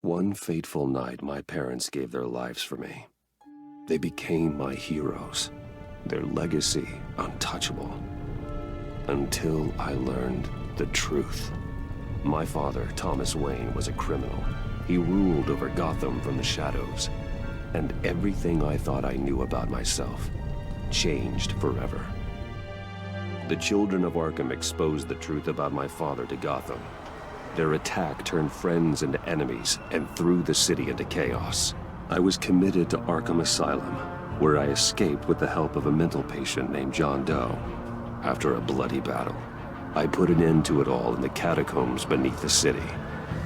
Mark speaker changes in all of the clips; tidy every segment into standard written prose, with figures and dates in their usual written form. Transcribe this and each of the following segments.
Speaker 1: One fateful night, my parents gave their lives for me. They became my heroes, their legacy untouchable. Until I learned the truth. My father, Thomas Wayne, was a criminal. He ruled over Gotham from the shadows. And everything I thought I knew about myself changed forever. The children of Arkham exposed the truth about my father to Gotham. Their attack turned friends into enemies and threw the city into chaos. I was committed to Arkham Asylum, where I escaped with the help of a mental patient named John Doe. After a bloody battle, I put an end to it all in the catacombs beneath the city.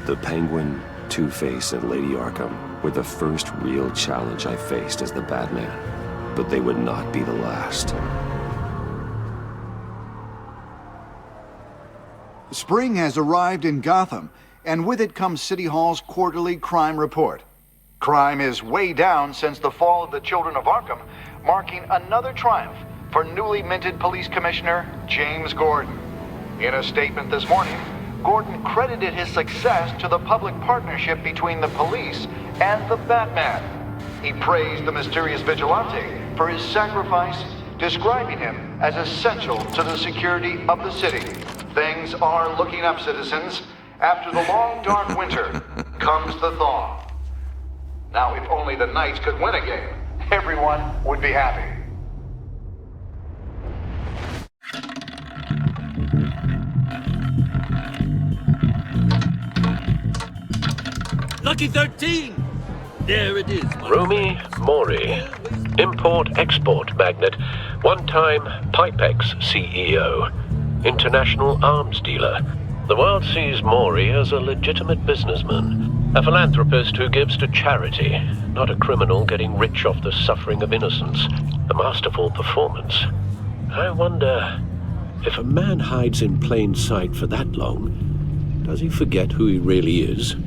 Speaker 1: The Penguin, Two-Face, and Lady Arkham were the first real challenge I faced as the Batman, but they would not be the last.
Speaker 2: Spring has arrived in Gotham, and with it comes City Hall's quarterly crime report. Crime is way down since the fall of the Children of Arkham, marking another triumph for newly minted Police Commissioner James Gordon. In a statement this morning, Gordon credited his success to the public partnership between the police and the Batman. He praised the mysterious vigilante for his sacrifice, describing him as essential to the security of the city. Things are looking up, citizens. After the long, dark winter comes the thaw. Now, if only the Knights could win a game, everyone would be happy.
Speaker 3: Lucky 13! There it is.
Speaker 4: Rumi Mori, import-export magnate, one-time Pipex CEO, international arms dealer. The world sees Mori as a legitimate businessman, a philanthropist who gives to charity, not a criminal getting rich off the suffering of innocence. A masterful performance. I wonder, if a man hides in plain sight for that long, does he forget who he really is?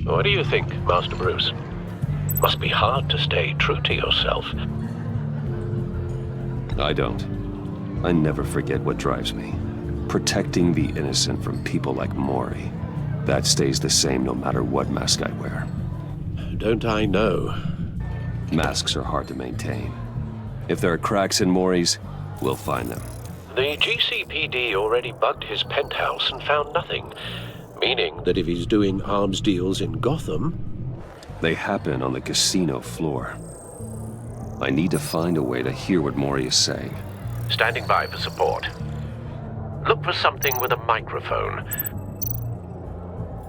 Speaker 4: What do you think, Master Bruce? Must be hard to stay true to yourself.
Speaker 1: I don't. I never forget what drives me. Protecting the innocent from people like Mori. That stays the same no matter what mask I wear.
Speaker 4: Don't I know?
Speaker 1: Masks are hard to maintain. If there are cracks in Mori's, we'll find them.
Speaker 4: The GCPD already bugged his penthouse and found nothing. Meaning that if he's doing arms deals in Gotham...
Speaker 1: They happen on the casino floor. I need to find a way to hear what Mori is saying.
Speaker 4: Standing by for support. Look for something with a microphone.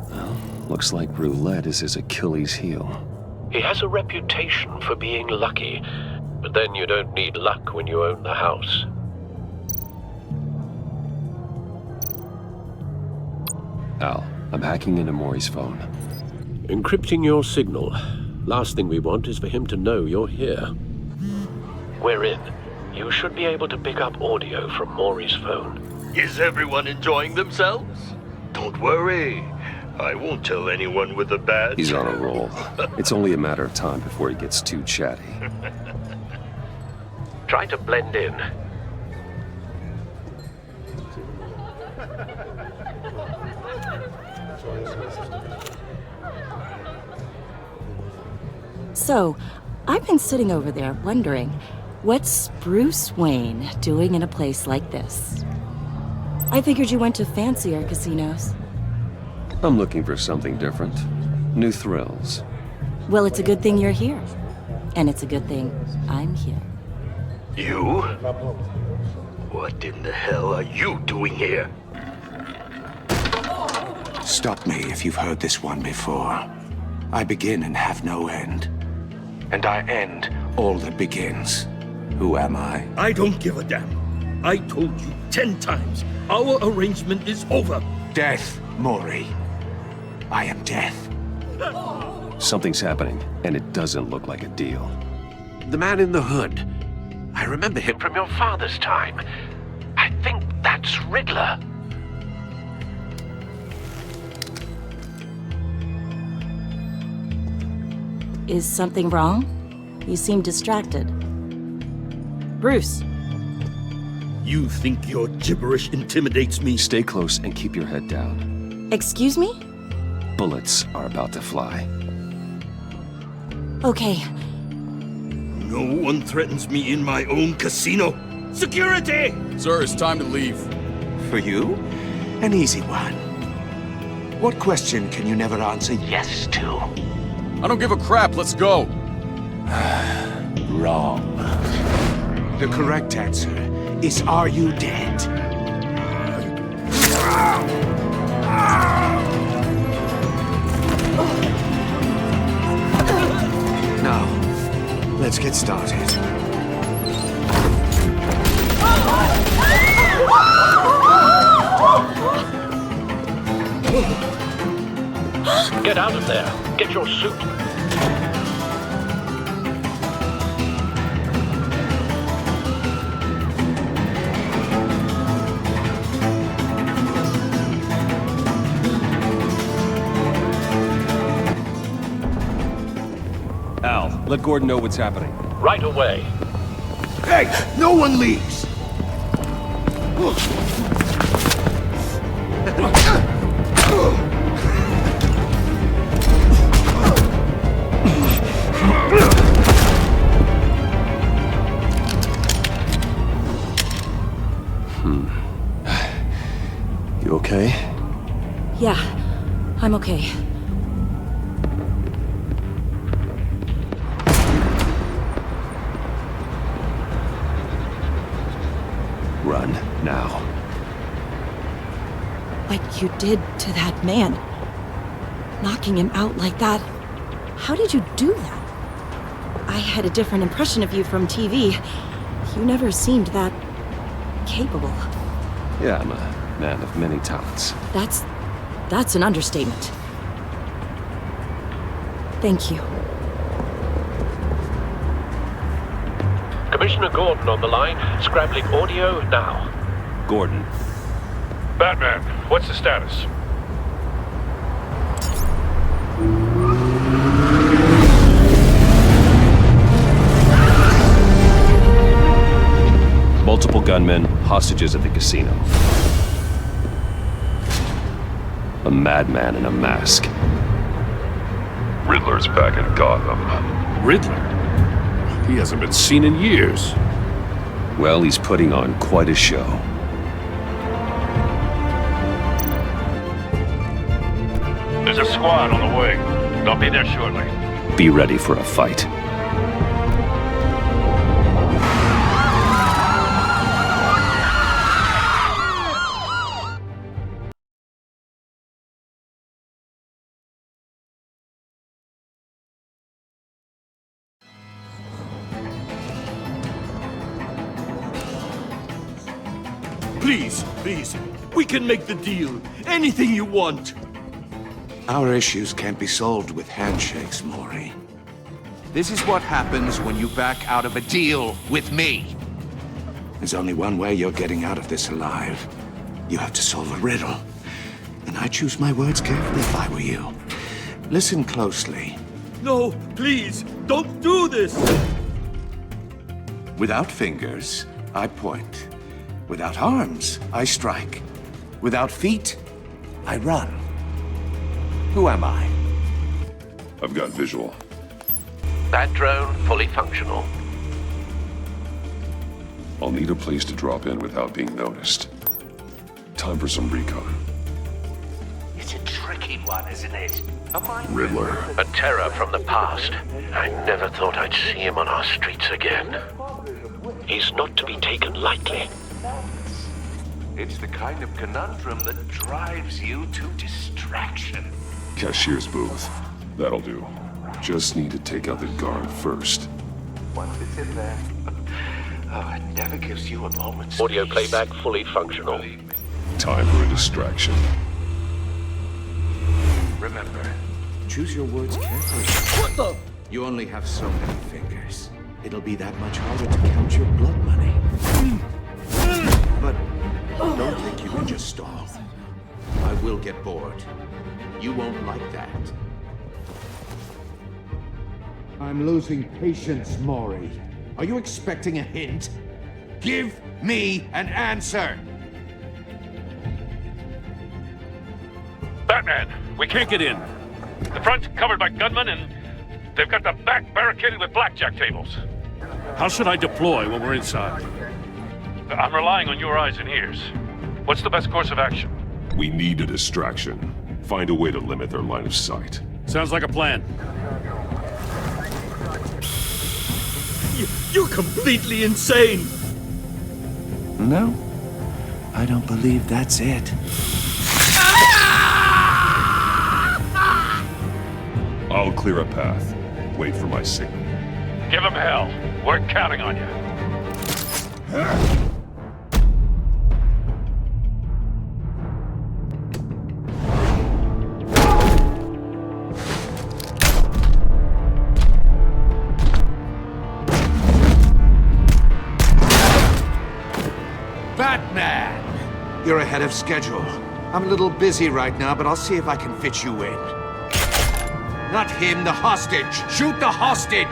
Speaker 1: Well, looks like roulette is his Achilles heel.
Speaker 4: He has a reputation for being lucky, but then you don't need luck when you own the house.
Speaker 1: Al, I'm hacking into Mori's phone.
Speaker 4: Encrypting your signal. Last thing we want is for him to know you're here. We're in. You should be able to pick up audio from Mori's phone.
Speaker 3: Is everyone enjoying themselves?
Speaker 5: Don't worry. I won't tell anyone with a badge.
Speaker 1: He's on a roll. It's only a matter of time before he gets too chatty.
Speaker 4: Try to blend in.
Speaker 6: So, I've been sitting over there wondering, what's Bruce Wayne doing in a place like this? I figured you went to fancier casinos.
Speaker 1: I'm looking for something different. New thrills.
Speaker 6: Well, it's a good thing you're here. And it's a good thing I'm here.
Speaker 5: You? What in the hell are you doing here?
Speaker 7: Stop me if you've heard this one before. I begin and have no end. And I end all that begins. Who am I?
Speaker 3: I don't give a damn. I told you 10 times. Our arrangement is over.
Speaker 7: Death, Mori. I am death.
Speaker 1: Something's happening, and it doesn't look like a deal.
Speaker 4: The man in the hood. I remember him from your father's time. I think that's Riddler.
Speaker 6: Is something wrong? You seem distracted. Bruce.
Speaker 3: You think your gibberish intimidates me?
Speaker 1: Stay close and keep your head down.
Speaker 6: Excuse me?
Speaker 1: Bullets are about to fly.
Speaker 6: Okay,
Speaker 3: No one threatens me in my own casino. Security!
Speaker 8: Sir, it's time to leave.
Speaker 7: For you? An easy one. What question can you never answer yes to?
Speaker 8: I don't give a crap, let's go.
Speaker 7: Wrong. The correct answer is, are you dead? Now, let's get started.
Speaker 4: Get out of there. Get your suit.
Speaker 1: Al, let Gordon know what's happening.
Speaker 4: Right away.
Speaker 5: Hey, no one leaves!
Speaker 1: You okay?
Speaker 6: yeah, I'm okay.
Speaker 1: Run, now.
Speaker 6: What you did to that man. Knocking him out like that. How did you do that? I had a different impression of you from TV. You never seemed that capable.
Speaker 1: Yeah, I'm a man of many talents.
Speaker 6: That's an understatement. Thank you.
Speaker 4: Commissioner Gordon on the line. Scrambling audio now.
Speaker 1: Gordon,
Speaker 9: Batman, what's the status?
Speaker 1: multiple gunmen, hostages at the casino. A madman in a mask.
Speaker 9: Riddler's back in Gotham.
Speaker 3: Riddler? He hasn't been seen in years.
Speaker 1: Well, he's putting on quite a show.
Speaker 9: There's a squad on the way. They'll be there shortly.
Speaker 1: Be ready for a fight.
Speaker 3: Please, please, we can make the deal. Anything you want.
Speaker 7: Our issues can't be solved with handshakes, Maury.
Speaker 5: This is what happens when you back out of a deal with me.
Speaker 7: There's only one way you're getting out of this alive. You have to solve a riddle. And I choose my words carefully if I were you. Listen closely.
Speaker 3: No, please, don't do this.
Speaker 7: Without fingers, I point. Without arms, I strike. Without feet, I run. Who am I?
Speaker 9: I've got visual.
Speaker 4: That drone fully functional.
Speaker 9: I'll need a place to drop in without being noticed. Time for some recon.
Speaker 5: It's a tricky one, isn't it?
Speaker 9: Riddler.
Speaker 4: A terror from the past. I never thought I'd see him on our streets again. He's not to be taken lightly.
Speaker 5: It's the kind of conundrum that drives you to distraction.
Speaker 9: Cashier's booth. That'll do. Just need to take out the guard first.
Speaker 5: Once it's in there, oh, it never gives you a moment's
Speaker 4: Audio
Speaker 5: peace.
Speaker 4: playback fully functional.
Speaker 9: Time for a distraction.
Speaker 7: Remember, choose your words carefully.
Speaker 3: What the?
Speaker 7: You only have so many fingers. It'll be that much harder to count your blood money. But don't think you can just stall. I will get bored. You won't like that. I'm losing patience, Maury. Are you expecting a hint? Give me an answer!
Speaker 9: Batman, we can't get in. The front's covered by gunmen and
Speaker 10: They've got the back barricaded with blackjack tables.
Speaker 3: How should I deploy when we're inside?
Speaker 10: I'm relying on your eyes and ears. What's the best course of action?
Speaker 9: We need a distraction. Find a way to limit their line of sight.
Speaker 3: Sounds like a plan. You're completely insane!
Speaker 7: No, I don't believe that's it.
Speaker 9: I'll clear a path. Wait for my signal.
Speaker 10: Give them hell. We're counting on you.
Speaker 7: Batman! You're ahead of schedule. I'm a little busy right now, but I'll see if I can fit you in. Not him, the hostage! Shoot the hostage!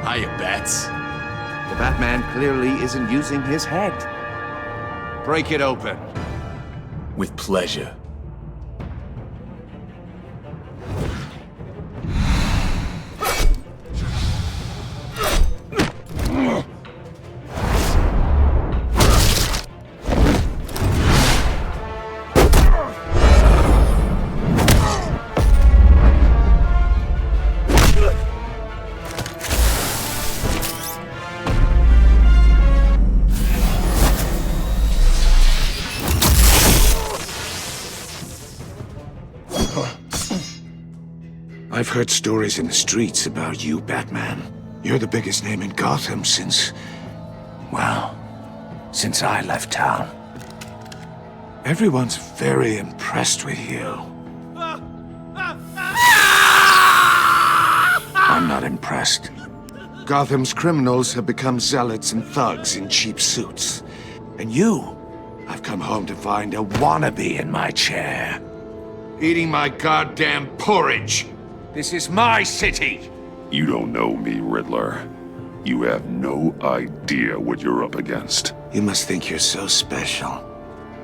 Speaker 8: Hiya, Bats.
Speaker 7: The Batman clearly isn't using his head. Break it open.
Speaker 8: With pleasure.
Speaker 7: I've heard stories in the streets about you, Batman. You're the biggest name in Gotham since... well, since I left town. Everyone's very impressed with you. I'm not impressed. Gotham's criminals have become zealots and thugs in cheap suits. And you, I've come home to find a wannabe in my chair. Eating my goddamn porridge. This is my city!
Speaker 9: You don't know me, Riddler. You have no idea what you're up against.
Speaker 7: You must think you're so special.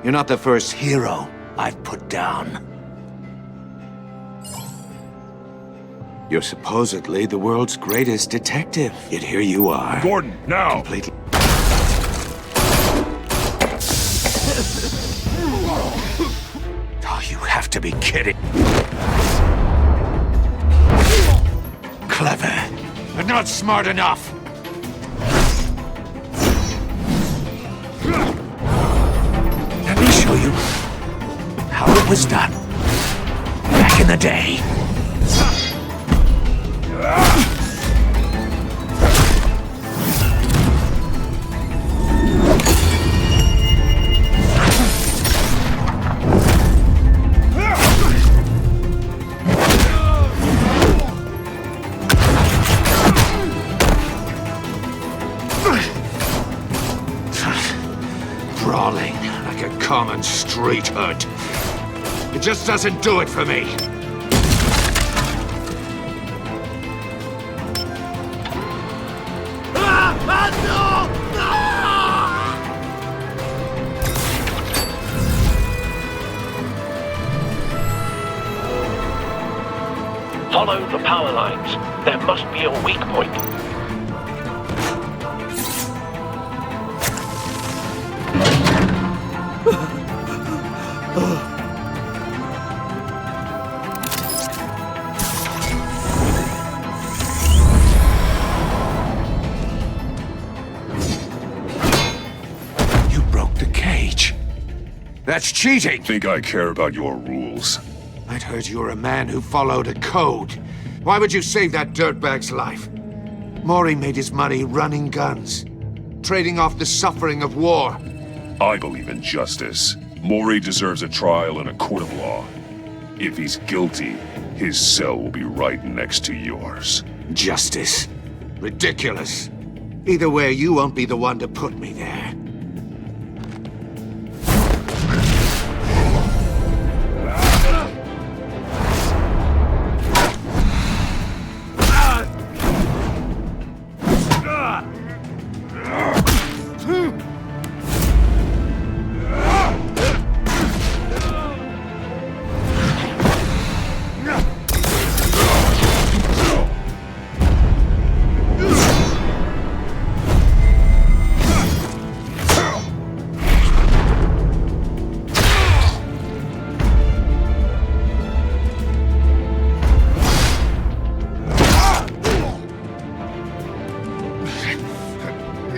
Speaker 7: You're not the first hero I've put down. You're supposedly the world's greatest detective, yet here you are.
Speaker 9: Gordon, now!
Speaker 7: Completely... Oh, you have to be kidding. Clever, but not smart enough. Let me show you how it was done back in the day. Brawling like a common street hood. It just doesn't do it for me.
Speaker 4: Follow the power lines. There must be a weak point.
Speaker 7: You broke the cage. That's cheating!
Speaker 9: Think I care about your rules?
Speaker 7: I'd heard you were a man who followed a code. Why would you save that dirtbag's life? Maury made his money running guns, trading off the suffering of war.
Speaker 9: I believe in justice. Maury deserves a trial in a court of law. If he's guilty, his cell will be right next to yours.
Speaker 7: Justice. Ridiculous. Either way, you won't be the one to put me there.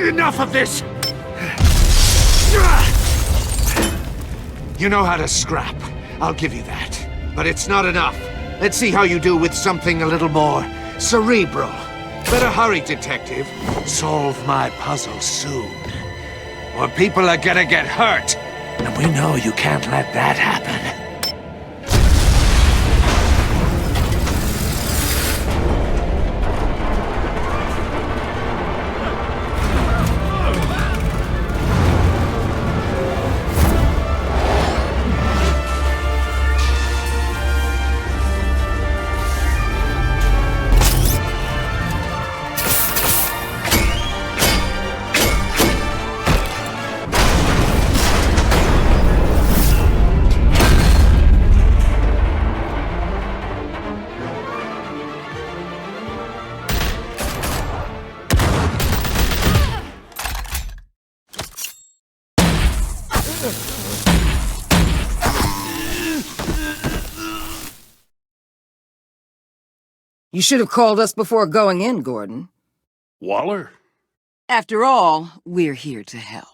Speaker 7: Enough of this! You know how to scrap. I'll give you that. But it's not enough. Let's see how you do with something a little more cerebral. Better hurry, detective. Solve my puzzle soon. Or people are gonna get hurt. And we know you can't let that happen.
Speaker 11: You should have called us before going in, Gordon.
Speaker 3: Waller?
Speaker 11: After all, we're here to help.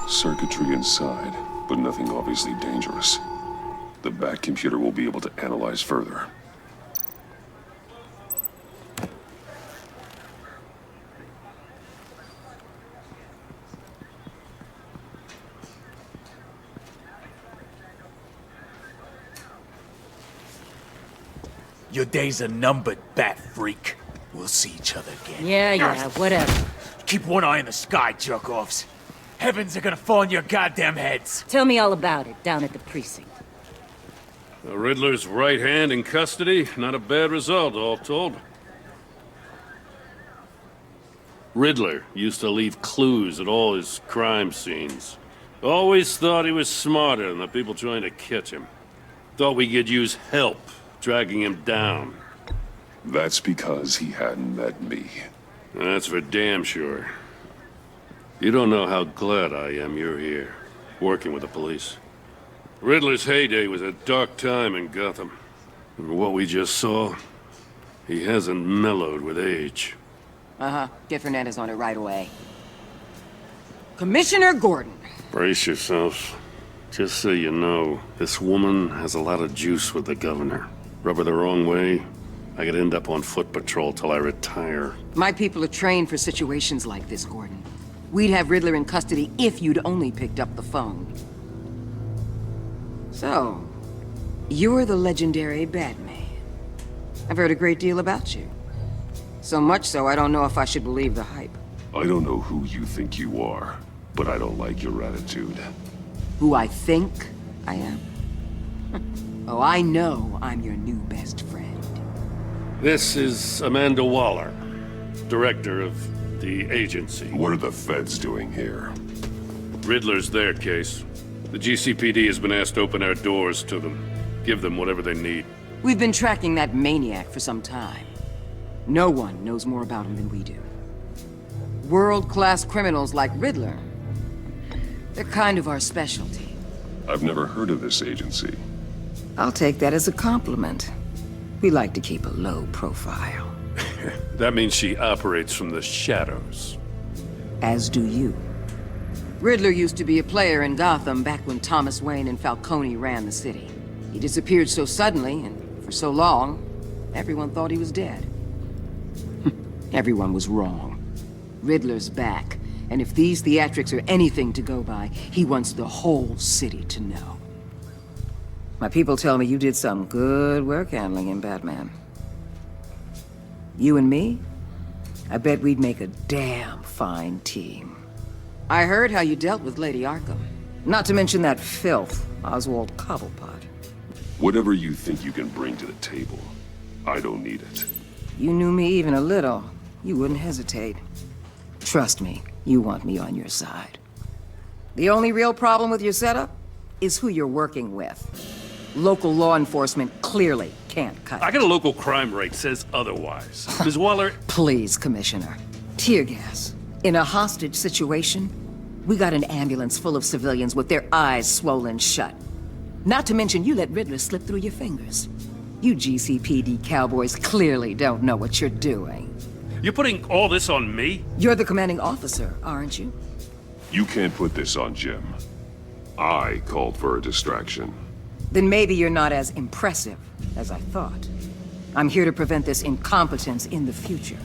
Speaker 9: Circuitry inside, but nothing obviously dangerous. The back computer will be able to analyze further.
Speaker 8: Your days are numbered, bat freak. We'll see each other again.
Speaker 11: Yeah, whatever.
Speaker 8: Keep one eye in the sky, jerk-offs. Heavens are gonna fall on your goddamn heads.
Speaker 11: Tell me all about it down at the precinct.
Speaker 3: The Riddler's right hand in custody. Not a bad result, all told. Riddler used to leave clues at all his crime scenes. Always thought he was smarter than the people trying to catch him. Thought we could use help dragging him down.
Speaker 9: That's because he hadn't met me.
Speaker 3: That's for damn sure. You don't know how glad I am you're here, working with the police. Riddler's heyday was a dark time in Gotham. And what we just saw, he hasn't mellowed with age.
Speaker 11: Get Fernandez on it right away. Commissioner Gordon.
Speaker 3: Brace yourselves. Just so you know, this woman has a lot of juice with the governor. Rub her the wrong way, I could end up on foot patrol till I retire.
Speaker 11: My people are trained for situations like this, Gordon. We'd have Riddler in custody if you'd only picked up the phone. So, you're the legendary Batman. I've heard a great deal about you. So much so, I don't know if I should believe the hype.
Speaker 9: I don't know who you think you are, but I don't like your attitude.
Speaker 11: Who I think I am? Oh, I know I'm your new best friend.
Speaker 3: This is Amanda Waller, director of the agency.
Speaker 9: What are the feds doing here?
Speaker 3: Riddler's their case. The GCPD has been asked to open our doors to them. Give them whatever they need.
Speaker 11: We've been tracking that maniac for some time. No one knows more about him than we do. World-class criminals like Riddler. They're kind of our specialty.
Speaker 9: I've never heard of this agency.
Speaker 11: I'll take that as a compliment. We like to keep a low profile.
Speaker 3: That means she operates from the shadows.
Speaker 11: As do you. Riddler used to be a player in Gotham back when Thomas Wayne and Falcone ran the city. He disappeared so suddenly and for so long, everyone thought he was dead. Everyone was wrong. Riddler's back, and if these theatrics are anything to go by, he wants the whole city to know. My people tell me you did some good work handling him, Batman. You and me? I bet we'd make a damn fine team. I heard how you dealt with Lady Arkham. Not to mention that filth, Oswald Cobblepot.
Speaker 9: Whatever you think you can bring to the table, I don't need it.
Speaker 11: You knew me even a little, you wouldn't hesitate. Trust me, you want me on your side. The only real problem with your setup is who you're working with. Local law enforcement clearly can't cut it.
Speaker 3: I got a local crime rate says otherwise. Ms. Waller...
Speaker 11: Please, Commissioner. Tear gas. In a hostage situation, we got an ambulance full of civilians with their eyes swollen shut. Not to mention you let Riddler slip through your fingers. You GCPD cowboys clearly don't know what you're doing.
Speaker 3: You're putting all this on me?
Speaker 11: You're the commanding officer, aren't you?
Speaker 9: You can't put this on Jim. I called for a distraction.
Speaker 11: Then maybe you're not as impressive as I thought. I'm here to prevent this incompetence in the future.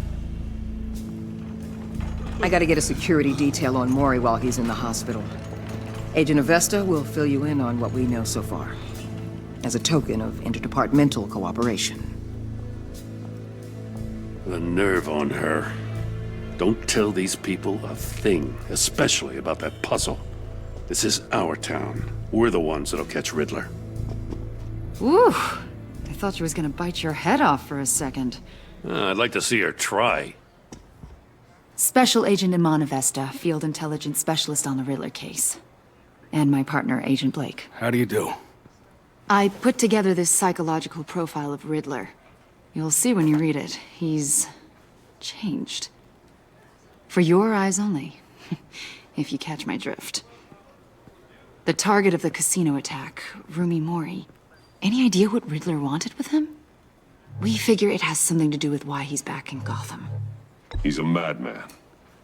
Speaker 11: I gotta get a security detail on Maury while he's in the hospital. Agent Avesta will fill you in on what we know so far, as a token of interdepartmental cooperation.
Speaker 3: The nerve on her. Don't tell these people a thing, especially about that puzzle. This is our town. We're the ones that'll catch Riddler.
Speaker 12: Ooh, I thought she was gonna bite your head off for a second.
Speaker 3: I'd like to see her try.
Speaker 12: Special Agent Iman Avesta, Field Intelligence Specialist on the Riddler case. And my partner, Agent Blake.
Speaker 8: How do you do?
Speaker 12: I put together this psychological profile of Riddler. You'll see when you read it. He's changed. For your eyes only, if you catch my drift. The target of the casino attack, Rumi Mori. Any idea what Riddler wanted with him? We figure it has something to do with why he's back in Gotham.
Speaker 9: He's a madman.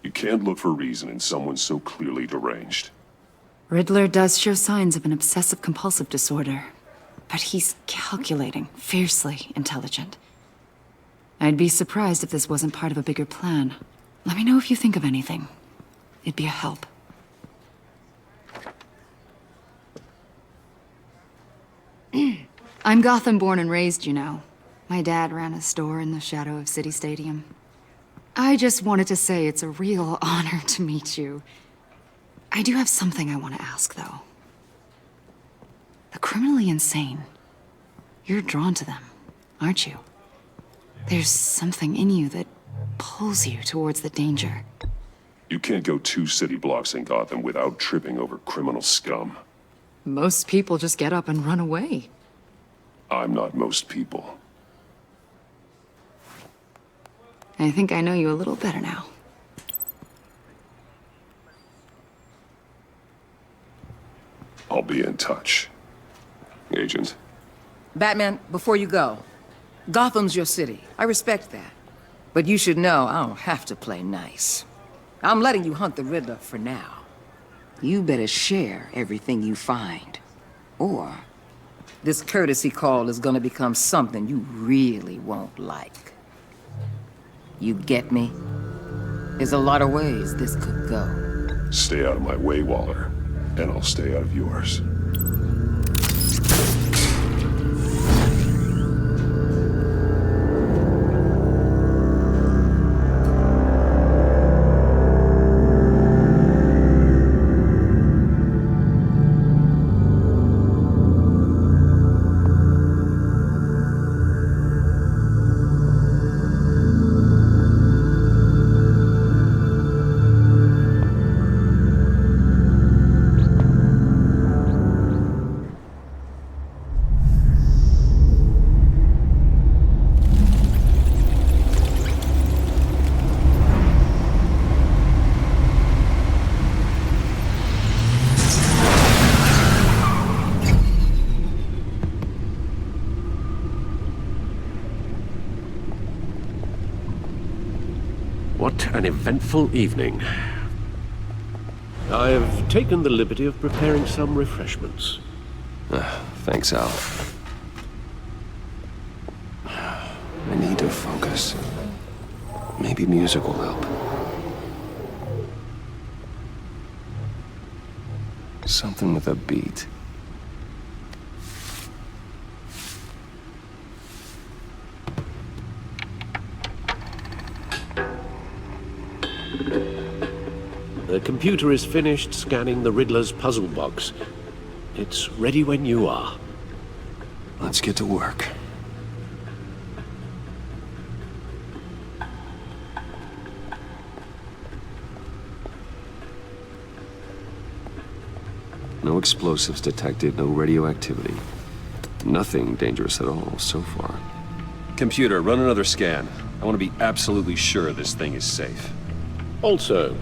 Speaker 9: You can't look for reason in someone so clearly deranged.
Speaker 12: Riddler does show signs of an obsessive-compulsive disorder, but he's calculating, fiercely intelligent. I'd be surprised if this wasn't part of a bigger plan. Let me know if you think of anything. It'd be a help. I'm Gotham born and raised, you know. My dad ran a store in the shadow of City Stadium. I just wanted to say it's a real honor to meet you. I do have something I want to ask, though. The criminally insane. You're drawn to them, aren't you? There's something in you that pulls you towards the danger.
Speaker 9: You can't go 2 city blocks in Gotham without tripping over criminal scum.
Speaker 12: Most people just get up and run away.
Speaker 9: I'm not most people.
Speaker 12: I think I know you a little better now.
Speaker 9: I'll be in touch. Agent.
Speaker 11: Batman, before you go, Gotham's your city. I respect that. But you should know I don't have to play nice. I'm letting you hunt the Riddler for now. You better share everything you find. Or this courtesy call is gonna become something you really won't like. You get me? There's a lot of ways this could go.
Speaker 9: Stay out of my way, Waller, and I'll stay out of yours.
Speaker 13: What an eventful evening. I have taken the liberty of preparing some refreshments.
Speaker 1: Thanks, Al. I need to focus. Maybe music will help. Something with a beat.
Speaker 13: The computer is finished scanning the Riddler's puzzle box. It's ready when you are.
Speaker 1: Let's get to work. No explosives detected, no radioactivity. Nothing dangerous at all so far. Computer, run another scan. I want to be absolutely sure this thing is safe.
Speaker 13: Also,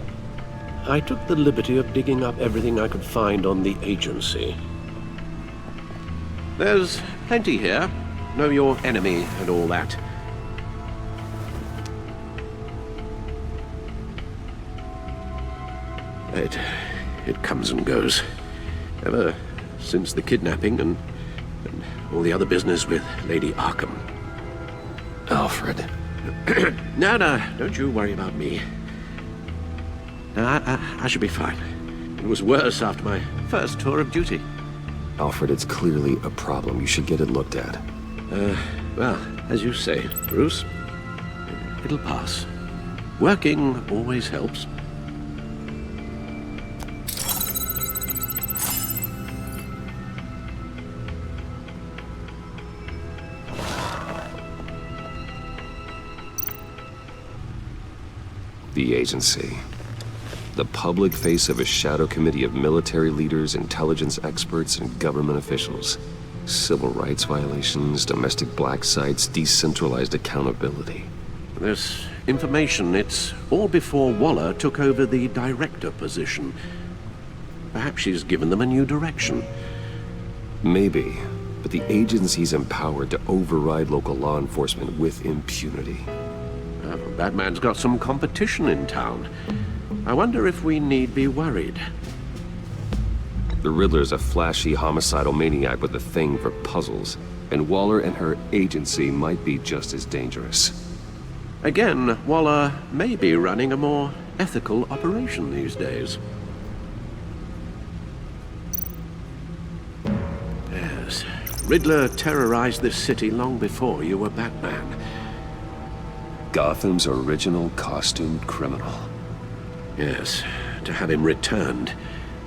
Speaker 13: I took the liberty of digging up everything I could find on the agency. There's plenty here. Know your enemy and all that. It comes and goes. Ever since the kidnapping and all the other business with Lady Arkham.
Speaker 1: Alfred.
Speaker 13: No, don't you worry about me. No, I should be fine. It was worse after my first tour of duty.
Speaker 1: Alfred, it's clearly a problem. You should get it looked at.
Speaker 13: Well, as you say, Bruce, it'll pass. Working always helps.
Speaker 1: The agency. The public face of a shadow committee of military leaders, intelligence experts, and government officials. Civil rights violations, domestic black sites, decentralized accountability.
Speaker 13: This information, it's all before Waller took over the director position. Perhaps she's given them a new direction.
Speaker 1: Maybe, but the agency's empowered to override local law enforcement with impunity.
Speaker 13: Batman's got some competition in town. I wonder if we need be worried.
Speaker 1: The Riddler's a flashy, homicidal maniac with a thing for puzzles, and Waller and her agency might be just as dangerous.
Speaker 13: Again, Waller may be running a more ethical operation these days. Yes, Riddler terrorized this city long before you were Batman.
Speaker 1: Gotham's original costumed criminal.
Speaker 13: Yes, to have him returned,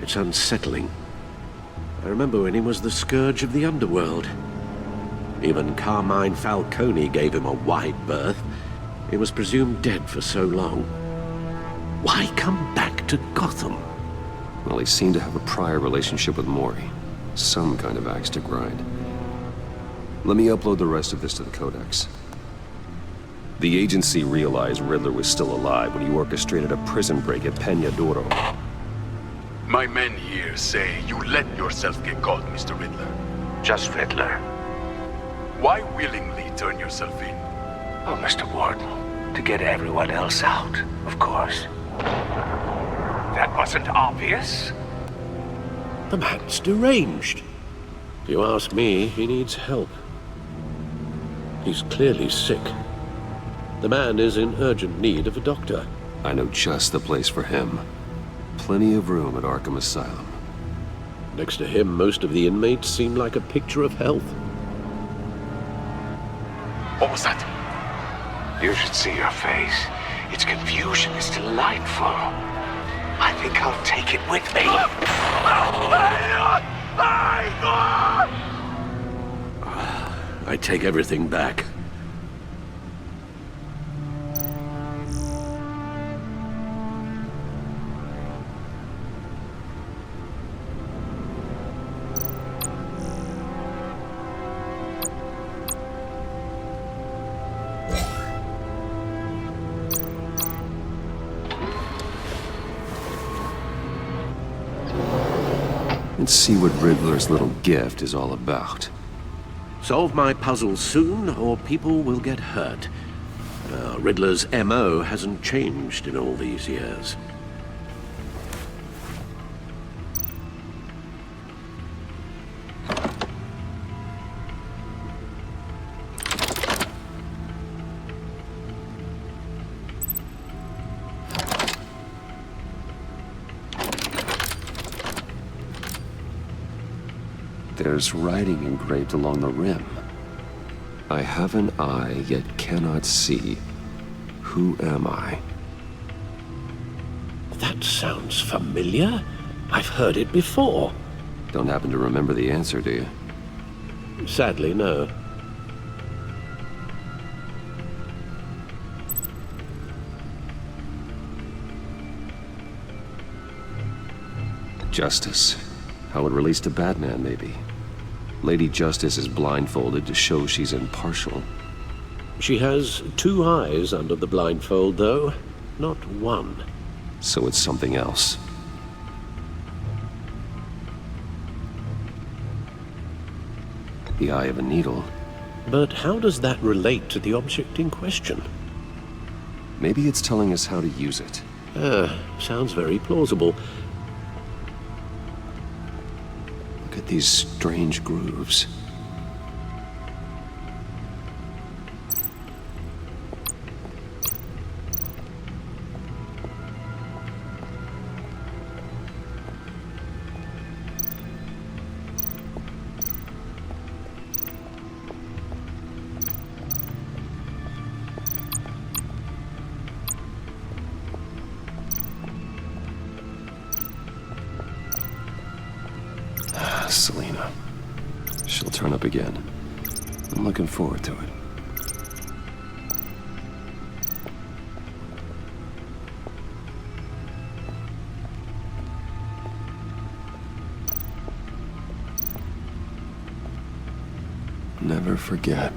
Speaker 13: it's unsettling. I remember when he was the scourge of the underworld. Even Carmine Falcone gave him a wide berth. He was presumed dead for so long. Why come back to Gotham?
Speaker 1: Well, he seemed to have a prior relationship with Mori. Some kind of axe to grind. Let me upload the rest of this to the Codex. The agency realized Riddler was still alive when he orchestrated a prison break at Peñadoro.
Speaker 5: My men here say you let yourself get caught, Mr. Riddler.
Speaker 14: Just Riddler.
Speaker 5: Why willingly turn yourself in?
Speaker 14: Oh, Mr. Warden, to get everyone else out, of course. That wasn't obvious.
Speaker 13: The man's deranged. If you ask me, he needs help. He's clearly sick. The man is in urgent need of a doctor.
Speaker 1: I know just the place for him. Plenty of room at Arkham Asylum.
Speaker 13: Next to him, most of the inmates seem like a picture of health.
Speaker 5: What was that?
Speaker 14: You should see your face. Its confusion is delightful. I think I'll take it with me.
Speaker 13: I take everything back.
Speaker 1: Let's see what Riddler's little gift is all about.
Speaker 13: Solve my puzzle soon, or people will get hurt. Riddler's MO hasn't changed in all these years.
Speaker 1: There's writing engraved along the rim. I have an eye, yet cannot see. Who am I?
Speaker 13: That sounds familiar. I've heard it before.
Speaker 1: Don't happen to remember the answer, do you?
Speaker 13: Sadly, no.
Speaker 1: Justice. How it relates to Batman, maybe. Lady Justice is blindfolded to show she's impartial.
Speaker 13: She has two eyes under the blindfold, though, not one.
Speaker 1: So it's something else. The eye of a needle.
Speaker 13: But how does that relate to the object in question?
Speaker 1: Maybe it's telling us how to use it.
Speaker 13: Sounds very plausible.
Speaker 1: Look at these strange grooves. Selena. She'll turn up again. I'm looking forward to it. Never forget.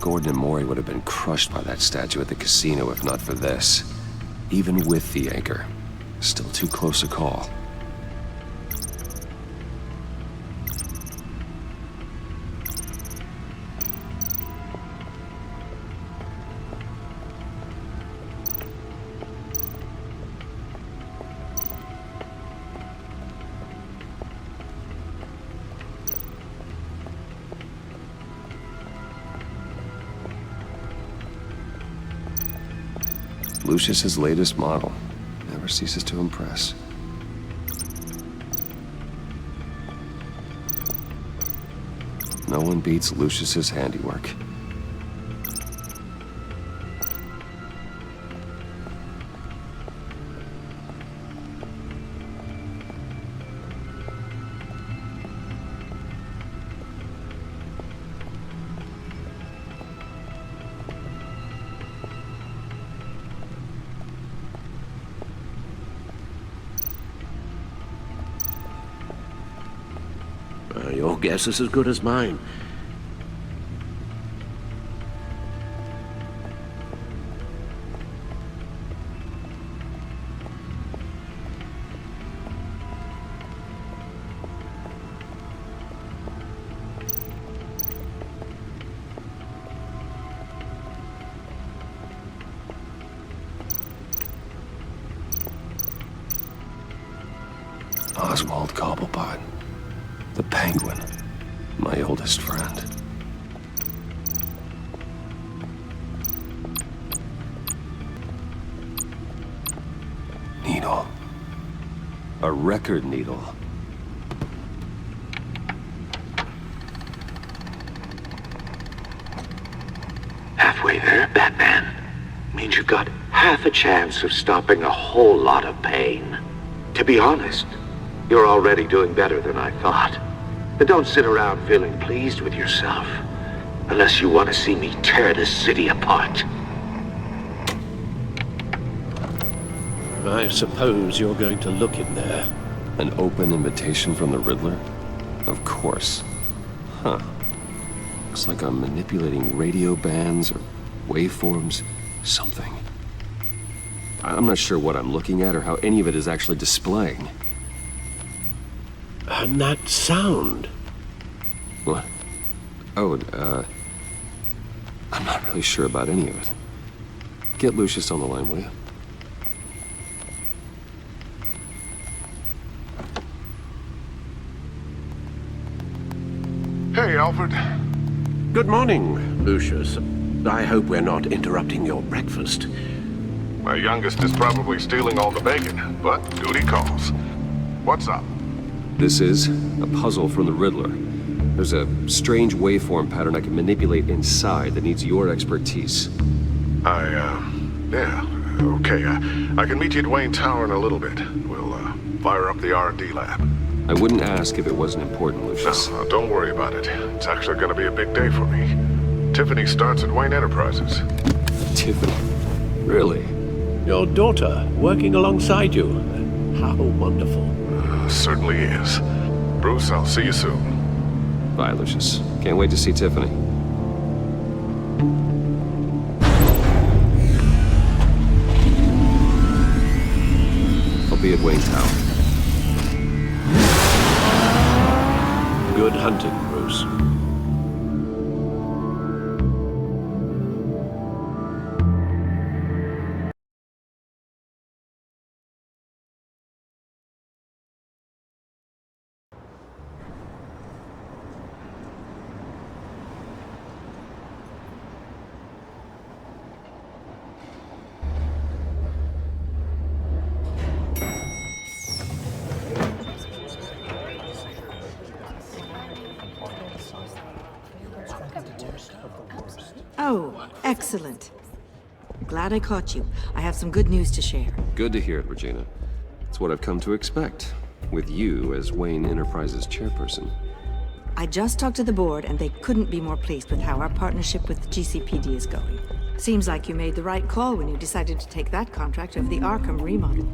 Speaker 1: Gordon and Maury would have been crushed by that statue at the casino if not for this. Even with the anchor. Still too close a call. Lucius's latest model. Never ceases to impress. No one beats Lucius's handiwork.
Speaker 13: Your guess is as good as mine.
Speaker 1: Oswald Cobblepot. The Penguin. My oldest friend. A record needle.
Speaker 14: Halfway there, Batman. Means you've got half a chance of stopping a whole lot of pain. To be honest, you're already doing better than I thought. But don't sit around feeling pleased with yourself, unless you want to see me tear this city apart.
Speaker 13: I suppose you're going to look in there.
Speaker 1: An open invitation from the Riddler? Of course. Huh. Looks like I'm manipulating radio bands or waveforms. Something. I'm not sure what I'm looking at or how any of it is actually displaying.
Speaker 13: And that sound?
Speaker 1: What? Oh, I'm not really sure about any of it. Get Lucius on the line, will you?
Speaker 15: Hey, Alfred.
Speaker 13: Good morning, Lucius. I hope we're not interrupting your breakfast.
Speaker 15: My youngest is probably stealing all the bacon, but duty calls. What's up?
Speaker 1: This is a puzzle from the Riddler. There's a strange waveform pattern I can manipulate inside that needs your expertise.
Speaker 15: Yeah, okay. I can meet you at Wayne Tower in a little bit. We'll, fire up the R&D lab.
Speaker 1: I wouldn't ask if it wasn't important, Lucius.
Speaker 15: No, don't worry about it. It's actually gonna be a big day for me. Tiffany starts at Wayne Enterprises.
Speaker 1: Tiffany? Really?
Speaker 13: Your daughter, working alongside you. How wonderful.
Speaker 15: Certainly is. Bruce, I'll see you soon.
Speaker 1: Bye, Lucius. Can't wait to see Tiffany. I'll be at Wayne Tower.
Speaker 13: Good hunting, Bruce.
Speaker 16: Oh, excellent. Glad I caught you. I have some good news to share.
Speaker 1: Good to hear it, Regina. It's what I've come to expect, with you as Wayne Enterprises chairperson.
Speaker 16: I just talked to the board, and they couldn't be more pleased with how our partnership with the GCPD is going. Seems like you made the right call when you decided to take that contract over the Arkham remodel.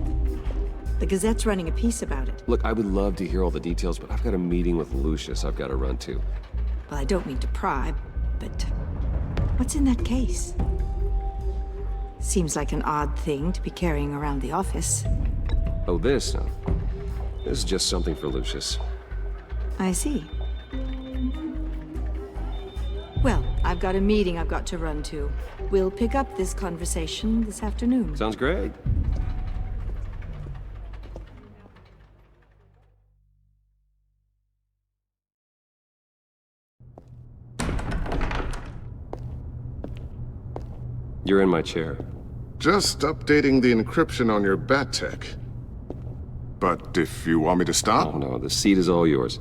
Speaker 16: The Gazette's running a piece about it.
Speaker 1: Look, I would love to hear all the details, but I've got a meeting with Lucius I've got to run to.
Speaker 16: Well, I don't mean to pry, but what's in that case? Seems like an odd thing to be carrying around the office.
Speaker 1: Oh, this? No. This is just something for Lucius.
Speaker 16: I see. Well, I've got a meeting I've got to run to. We'll pick up this conversation this afternoon.
Speaker 1: Sounds great. You're in my chair.
Speaker 15: Just updating the encryption on your bat tech. But if you want me to stop?
Speaker 1: Oh no, the seat is all yours.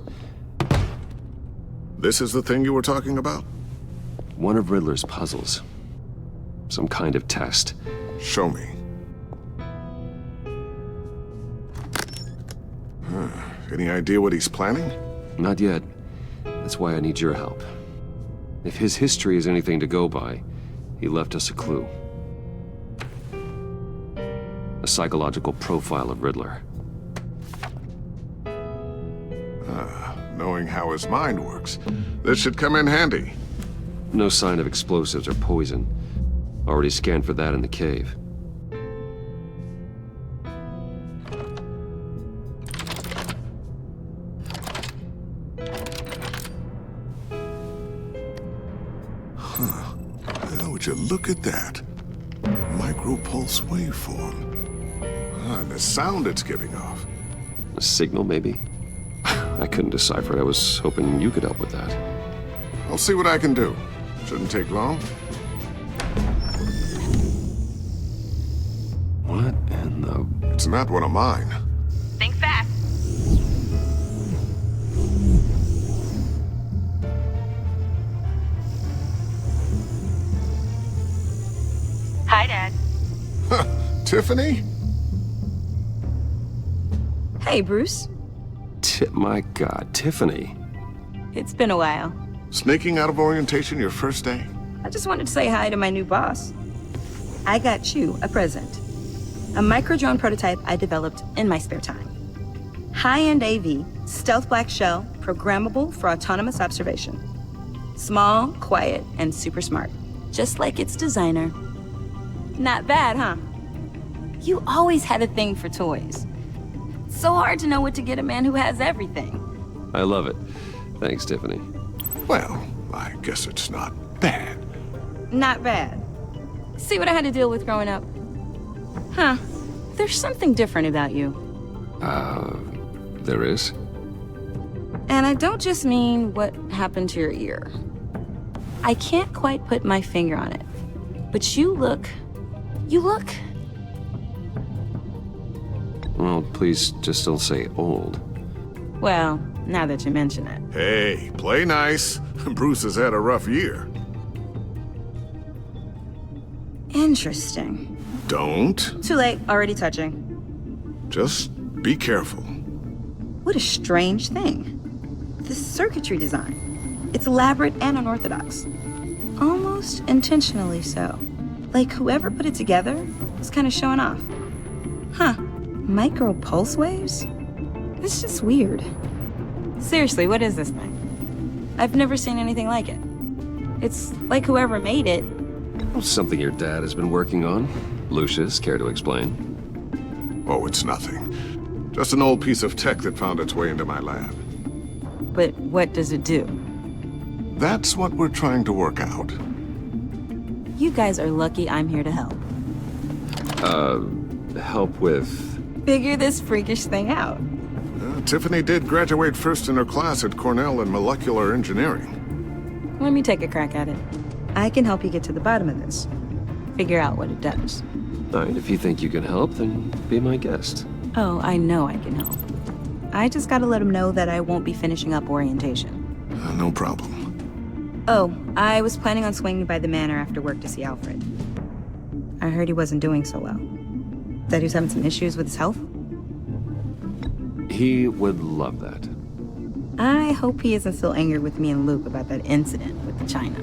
Speaker 15: This is the thing you were talking about?
Speaker 1: One of Riddler's puzzles. Some kind of test.
Speaker 15: Show me. Any idea what he's planning?
Speaker 1: Not yet. That's why I need your help. If his history is anything to go by, he left us a clue. A psychological profile of Riddler.
Speaker 15: Knowing how his mind works, this should come in handy.
Speaker 1: No sign of explosives or poison. Already scanned for that in the cave.
Speaker 15: Would you look at that? Micropulse waveform. And the sound it's giving off.
Speaker 1: A signal, maybe? I couldn't decipher it. I was hoping you could help with that.
Speaker 15: I'll see what I can do. Shouldn't take long.
Speaker 1: What in the...
Speaker 15: It's not one of mine.
Speaker 17: Think fast.
Speaker 15: Tiffany?
Speaker 6: Hey, Bruce.
Speaker 1: My God, Tiffany.
Speaker 6: It's been a while.
Speaker 15: Sneaking out of orientation your first day?
Speaker 6: I just wanted to say hi to my new boss. I got you a present. A micro-drone prototype I developed in my spare time. High-end AV, stealth black shell, programmable for autonomous observation. Small, quiet, and super smart. Just like its designer. Not bad, huh? You always had a thing for toys. So hard to know what to get a man who has everything.
Speaker 1: I love it. Thanks, Tiffany.
Speaker 15: Well, I guess it's not bad.
Speaker 6: Not bad. See what I had to deal with growing up? Huh. There's something different about you.
Speaker 1: There is?
Speaker 6: And I don't just mean what happened to your ear. I can't quite put my finger on it. But you look...
Speaker 1: Well, please just don't say old.
Speaker 6: Well, now that you mention it.
Speaker 15: Hey, play nice. Bruce has had a rough year.
Speaker 6: Interesting.
Speaker 15: Don't.
Speaker 6: Too late, already touching.
Speaker 15: Just be careful.
Speaker 6: What a strange thing. This circuitry design. It's elaborate and unorthodox. Almost intentionally so. Like whoever put it together was kind of showing off. Huh. Micro pulse waves? It's just weird. Seriously, what is this thing? I've never seen anything like it. It's like whoever made it.
Speaker 1: Something your dad has been working on. Lucius, care to explain?
Speaker 15: Oh, it's nothing. Just an old piece of tech that found its way into my lab.
Speaker 6: But what does it do?
Speaker 15: That's what we're trying to work out.
Speaker 6: You guys are lucky I'm here to help.
Speaker 1: Help with...
Speaker 6: Figure this freakish thing out.
Speaker 15: Tiffany did graduate first in her class at Cornell in molecular engineering.
Speaker 6: Let me take a crack at it. I can help you get to the bottom of this. Figure out what it does.
Speaker 1: All right, if you think you can help, then be my guest.
Speaker 6: Oh, I know I can help. I just gotta let him know that I won't be finishing up orientation.
Speaker 15: No problem.
Speaker 6: Oh, I was planning on swinging by the manor after work to see Alfred. I heard he wasn't doing so well. That he was having some issues with his health?
Speaker 1: He would love that.
Speaker 6: I hope he isn't still angry with me and Luke about that incident with the china.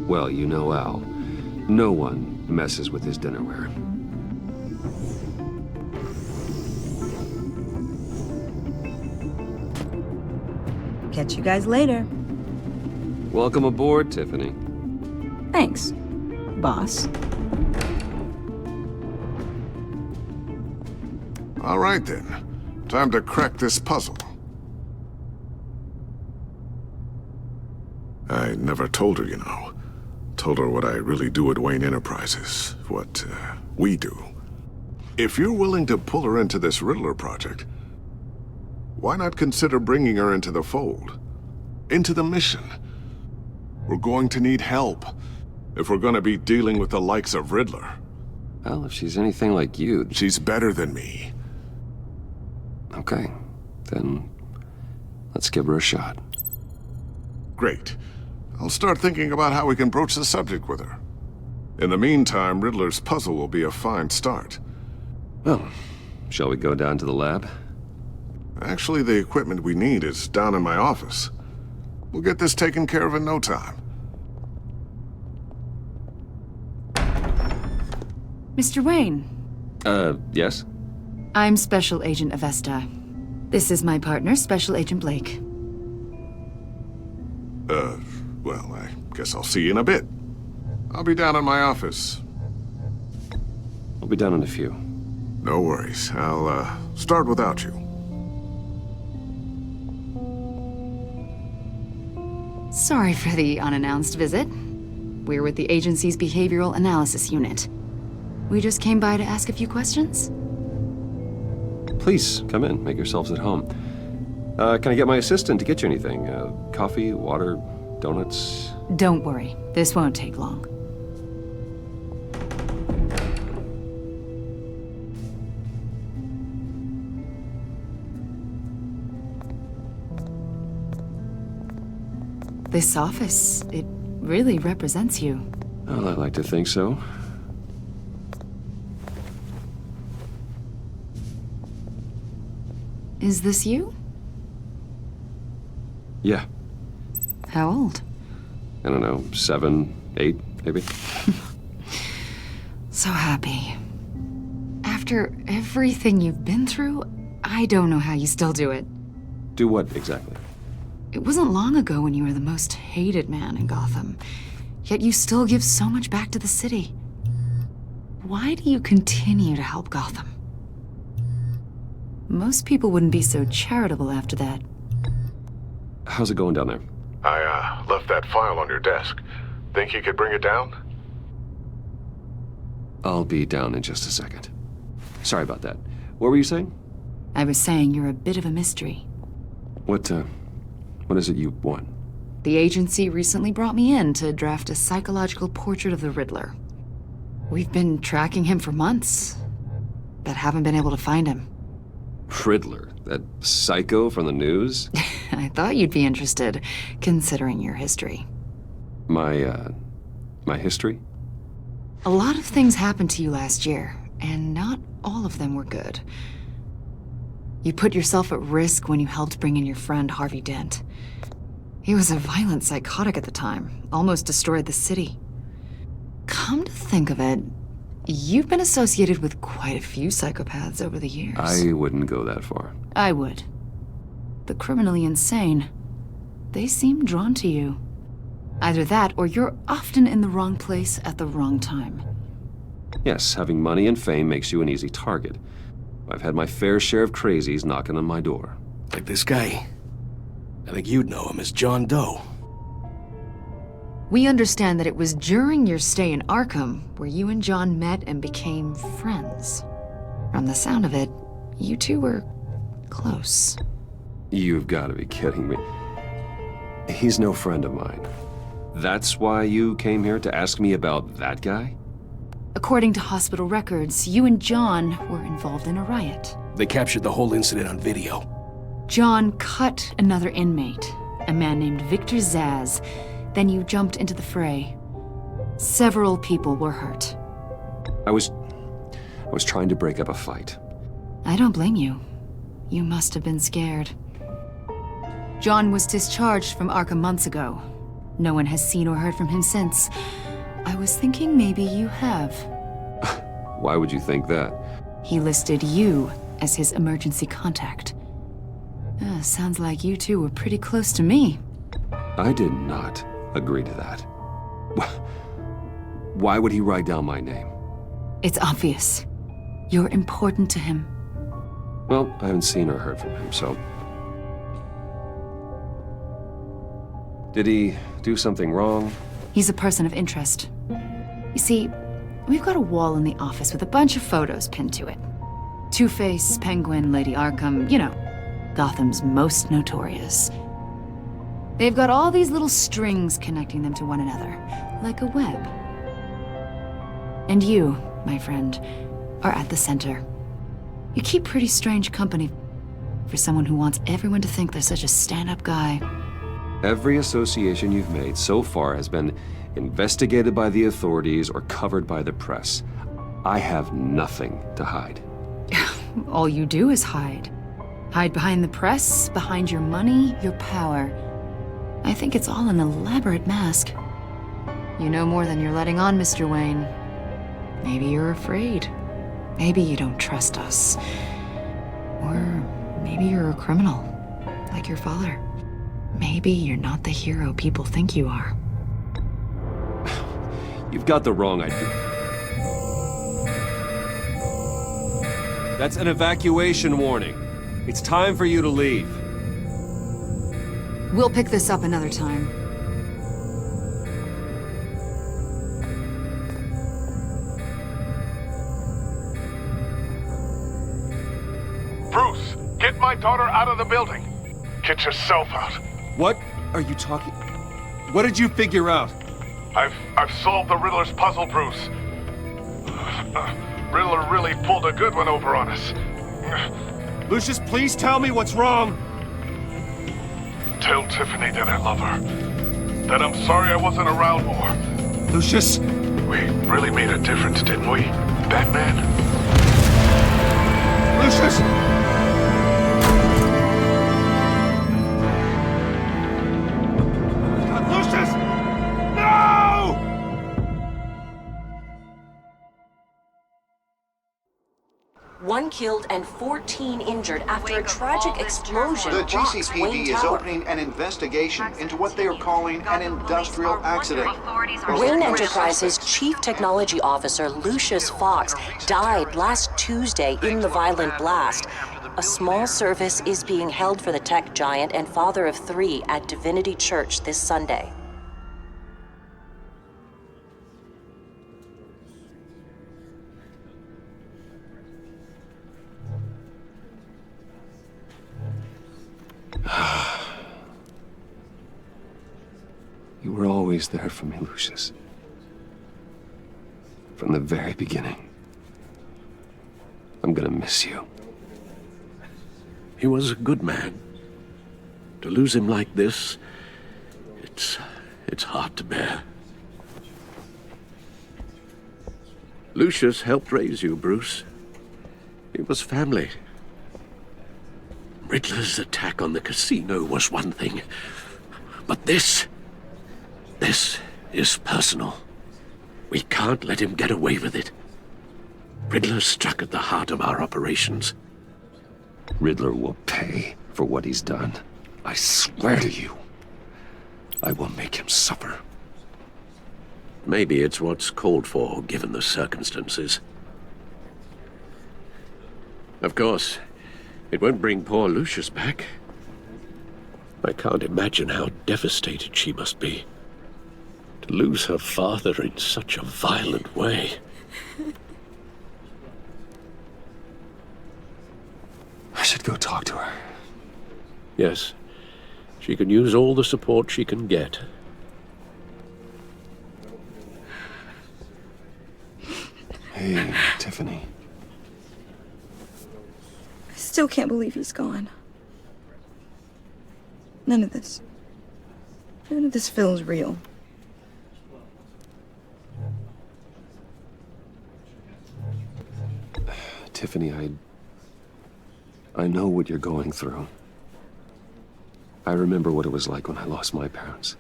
Speaker 1: Well, you know Al. No one messes with his dinnerware.
Speaker 6: Catch you guys later.
Speaker 1: Welcome aboard, Tiffany.
Speaker 6: Thanks, boss.
Speaker 15: All right, then. Time to crack this puzzle. I never told her, you know. Told her what I really do at Wayne Enterprises. What, we do. If you're willing to pull her into this Riddler project, why not consider bringing her into the fold? Into the mission? We're going to need help if we're gonna be dealing with the likes of Riddler.
Speaker 1: Well, if she's anything like you...
Speaker 15: She's better than me.
Speaker 1: Okay, then let's give her a shot.
Speaker 15: Great. I'll start thinking about how we can broach the subject with her. In the meantime, Riddler's puzzle will be a fine start.
Speaker 1: Well, shall we go down to the lab?
Speaker 15: Actually, the equipment we need is down in my office. We'll get this taken care of in no time.
Speaker 12: Mr. Wayne.
Speaker 1: Yes?
Speaker 12: I'm Special Agent Avesta. This is my partner, Special Agent Blake.
Speaker 15: Well, I guess I'll see you in a bit. I'll be down in my office.
Speaker 1: I'll be down in a few.
Speaker 15: No worries. I'll, start without you.
Speaker 12: Sorry for the unannounced visit. We're with the agency's Behavioral Analysis Unit. We just came by to ask a few questions.
Speaker 1: Please, come in. Make yourselves at home. Can I get my assistant to get you anything? Coffee, water, donuts?
Speaker 12: Don't worry. This won't take long. This office, it really represents you.
Speaker 1: Well, I like to think so.
Speaker 12: Is this you?
Speaker 1: Yeah,
Speaker 12: How old?
Speaker 1: I don't know, 7, 8, maybe?
Speaker 12: So happy. After everything you've been through, I don't know how you still do it.
Speaker 1: Do what exactly?
Speaker 12: It wasn't long ago when you were the most hated man in Gotham, yet you still give so much back to the city. Why do you continue to help Gotham? Most people wouldn't be so charitable after that.
Speaker 1: How's it going down there?
Speaker 15: I left that file on your desk. Think you could bring it down?
Speaker 1: I'll be down in just a second. Sorry about that. What were you saying?
Speaker 12: I was saying you're a bit of a mystery.
Speaker 1: What is it you want?
Speaker 12: The agency recently brought me in to draft a psychological portrait of the Riddler. We've been tracking him for months, but haven't been able to find him.
Speaker 1: Riddler? That psycho from the news?
Speaker 12: I thought you'd be interested, considering your history.
Speaker 1: My history?
Speaker 12: A lot of things happened to you last year, and not all of them were good. You put yourself at risk when you helped bring in your friend Harvey Dent. He was a violent psychotic at the time, almost destroyed the city. Come to think of it, you've been associated with quite a few psychopaths over the years.
Speaker 1: I wouldn't go that far.
Speaker 12: I would. The criminally insane. They seem drawn to you. Either that, or you're often in the wrong place at the wrong time.
Speaker 1: Yes, having money and fame makes you an easy target. I've had my fair share of crazies knocking on my door.
Speaker 17: Like this guy. I think you'd know him as John Doe.
Speaker 12: We understand that it was during your stay in Arkham where you and John met and became friends. From the sound of it, you two were close.
Speaker 1: You've got to be kidding me. He's no friend of mine. That's why you came here to ask me about that guy?
Speaker 12: According to hospital records, you and John were involved in a riot.
Speaker 17: They captured the whole incident on video.
Speaker 12: John cut another inmate, a man named Victor Zaz. Then you jumped into the fray. Several people were hurt.
Speaker 1: I was trying to break up a fight.
Speaker 12: I don't blame you. You must have been scared. John was discharged from Arkham months ago. No one has seen or heard from him since. I was thinking maybe you have.
Speaker 1: Why would you think that?
Speaker 12: He listed you as his emergency contact. Sounds like you two were pretty close to me.
Speaker 1: I did not agree to that. Why would he write down my name?
Speaker 12: It's obvious. You're important to him.
Speaker 1: Well, I haven't seen or heard from him, so... Did he do something wrong?
Speaker 12: He's a person of interest. You see, we've got a wall in the office with a bunch of photos pinned to it. Two-Face, Penguin, Lady Arkham, you know, Gotham's most notorious. They've got all these little strings connecting them to one another, like a web. And you, my friend, are at the center. You keep pretty strange company for someone who wants everyone to think they're such a stand-up guy.
Speaker 1: Every association you've made so far has been investigated by the authorities or covered by the press. I have nothing to hide.
Speaker 12: All you do is hide. Hide behind the press, behind your money, your power. I think it's all an elaborate mask. You know more than you're letting on, Mr. Wayne. Maybe you're afraid. Maybe you don't trust us. Or maybe you're a criminal, like your father. Maybe you're not the hero people think you are.
Speaker 1: You've got the wrong idea. That's an evacuation warning. It's time for you to leave.
Speaker 12: We'll pick this up another time.
Speaker 15: Bruce, get my daughter out of the building. Get yourself out.
Speaker 1: What are you talking... What did you figure out?
Speaker 15: I've solved the Riddler's puzzle, Bruce. Riddler really pulled a good one over on us.
Speaker 1: Lucius, please tell me what's wrong.
Speaker 15: Tell Tiffany that I love her. That I'm sorry I wasn't around more.
Speaker 1: Lucius!
Speaker 15: We really made a difference, didn't we, Batman?
Speaker 1: Lucius!
Speaker 18: 1 killed and 14 injured after a tragic explosion
Speaker 2: The
Speaker 18: rocks
Speaker 2: GCPD
Speaker 18: Wayne
Speaker 2: is
Speaker 18: Tower.
Speaker 2: opening an investigation into what they are calling an industrial accident.
Speaker 18: Wayne Enterprises' Chief Technology Officer Lucius Fox died last Tuesday in the violent blast. A small service is being held for the tech giant and father of 3 at Divinity Church this Sunday.
Speaker 1: You were always there for me, Lucius. From the very beginning. I'm gonna miss you.
Speaker 13: He was a good man. To lose him like this, it's hard to bear. Lucius helped raise you, Bruce. It was family. Riddler's attack on the casino was one thing, but this is personal. We can't let him get away with it. Riddler struck at the heart of our operations.
Speaker 1: Riddler will pay for what he's done. I swear to you, I will make him suffer.
Speaker 13: Maybe it's what's called for, given the circumstances. Of course, it won't bring poor Lucius back. I can't imagine how devastated she must be. To lose her father in such a violent way.
Speaker 1: I should go talk to her.
Speaker 13: Yes, she can use all the support she can get.
Speaker 1: Hey, Tiffany.
Speaker 6: I still can't believe he's gone. None of this feels real.
Speaker 1: Tiffany, I know what you're going through. I remember what it was like when I lost my parents.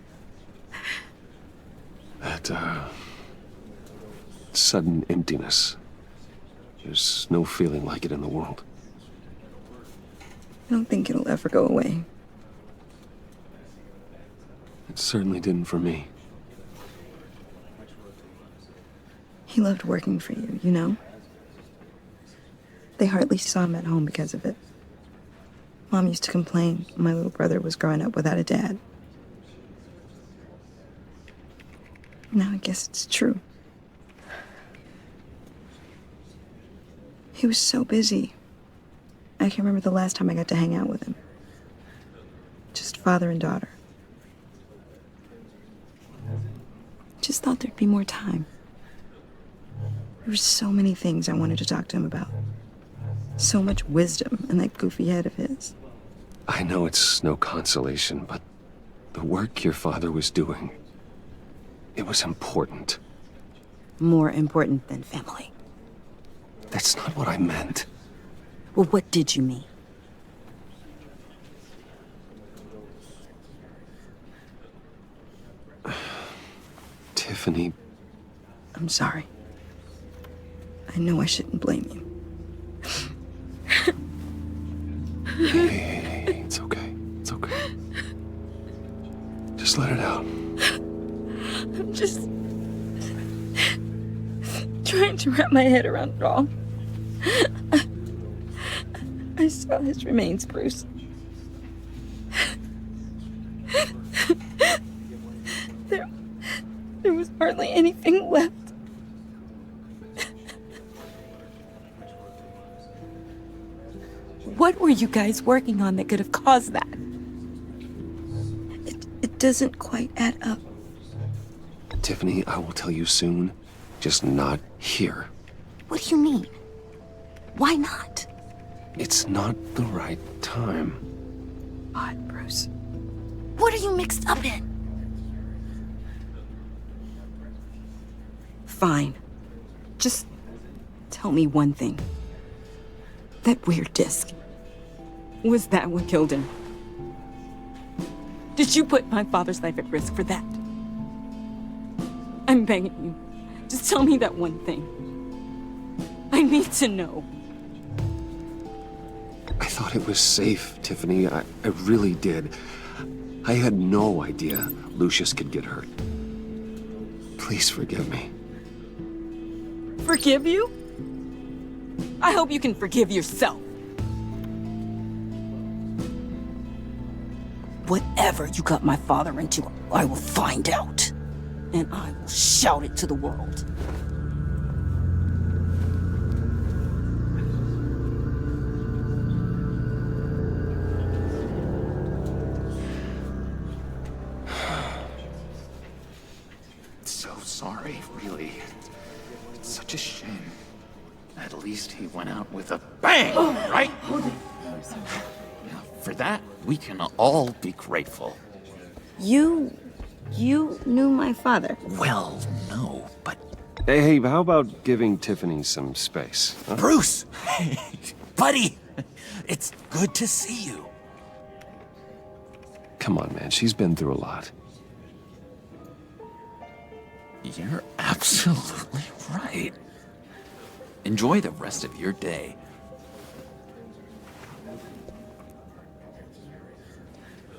Speaker 1: That, sudden emptiness. There's no feeling like it in the world.
Speaker 6: I don't think it'll ever go away.
Speaker 1: It certainly didn't for me.
Speaker 6: He loved working for you, you know? They hardly saw him at home because of it. Mom used to complain my little brother was growing up without a dad. Now I guess it's true. He was so busy. I can't remember the last time I got to hang out with him. Just father and daughter. Just thought there'd be more time. There were so many things I wanted to talk to him about. So much wisdom in that goofy head of his.
Speaker 1: I know it's no consolation, but the work your father was doing, it was important.
Speaker 6: More important than family.
Speaker 1: That's not what I meant.
Speaker 6: Well, what did you mean?
Speaker 1: Tiffany.
Speaker 6: I'm sorry. I know I shouldn't blame you.
Speaker 1: Hey, it's okay. It's okay. Just let it out.
Speaker 6: I'm just trying to wrap my head around it all. I saw his remains, Bruce. There was hardly anything left. What were you guys working on that could have caused that? It doesn't quite add up.
Speaker 1: Tiffany, I will tell you soon. Just not here.
Speaker 6: What do you mean? Why not?
Speaker 1: It's not the right time.
Speaker 6: Odd, Bruce. What are you mixed up in? Fine. Just tell me one thing. That weird disc. Was that what killed him? Did you put my father's life at risk for that? I'm begging you. Just tell me that one thing. I need to know.
Speaker 1: I was safe, Tiffany. I really did. I had no idea Lucius could get hurt. Please forgive me.
Speaker 19: Forgive you? I hope you can forgive yourself. Whatever you got my father into, I will find out. And I will shout it to the world.
Speaker 8: So sorry, really. It's such a shame. At least he went out with a bang, right? Now, for that, we can all be grateful.
Speaker 16: You knew my father?
Speaker 8: Well, no, but...
Speaker 1: Hey, how about giving Tiffany some space? Huh?
Speaker 8: Bruce! Buddy! It's good to see you.
Speaker 1: Come on, man. She's been through a lot.
Speaker 8: You're absolutely right. Enjoy the rest of your day.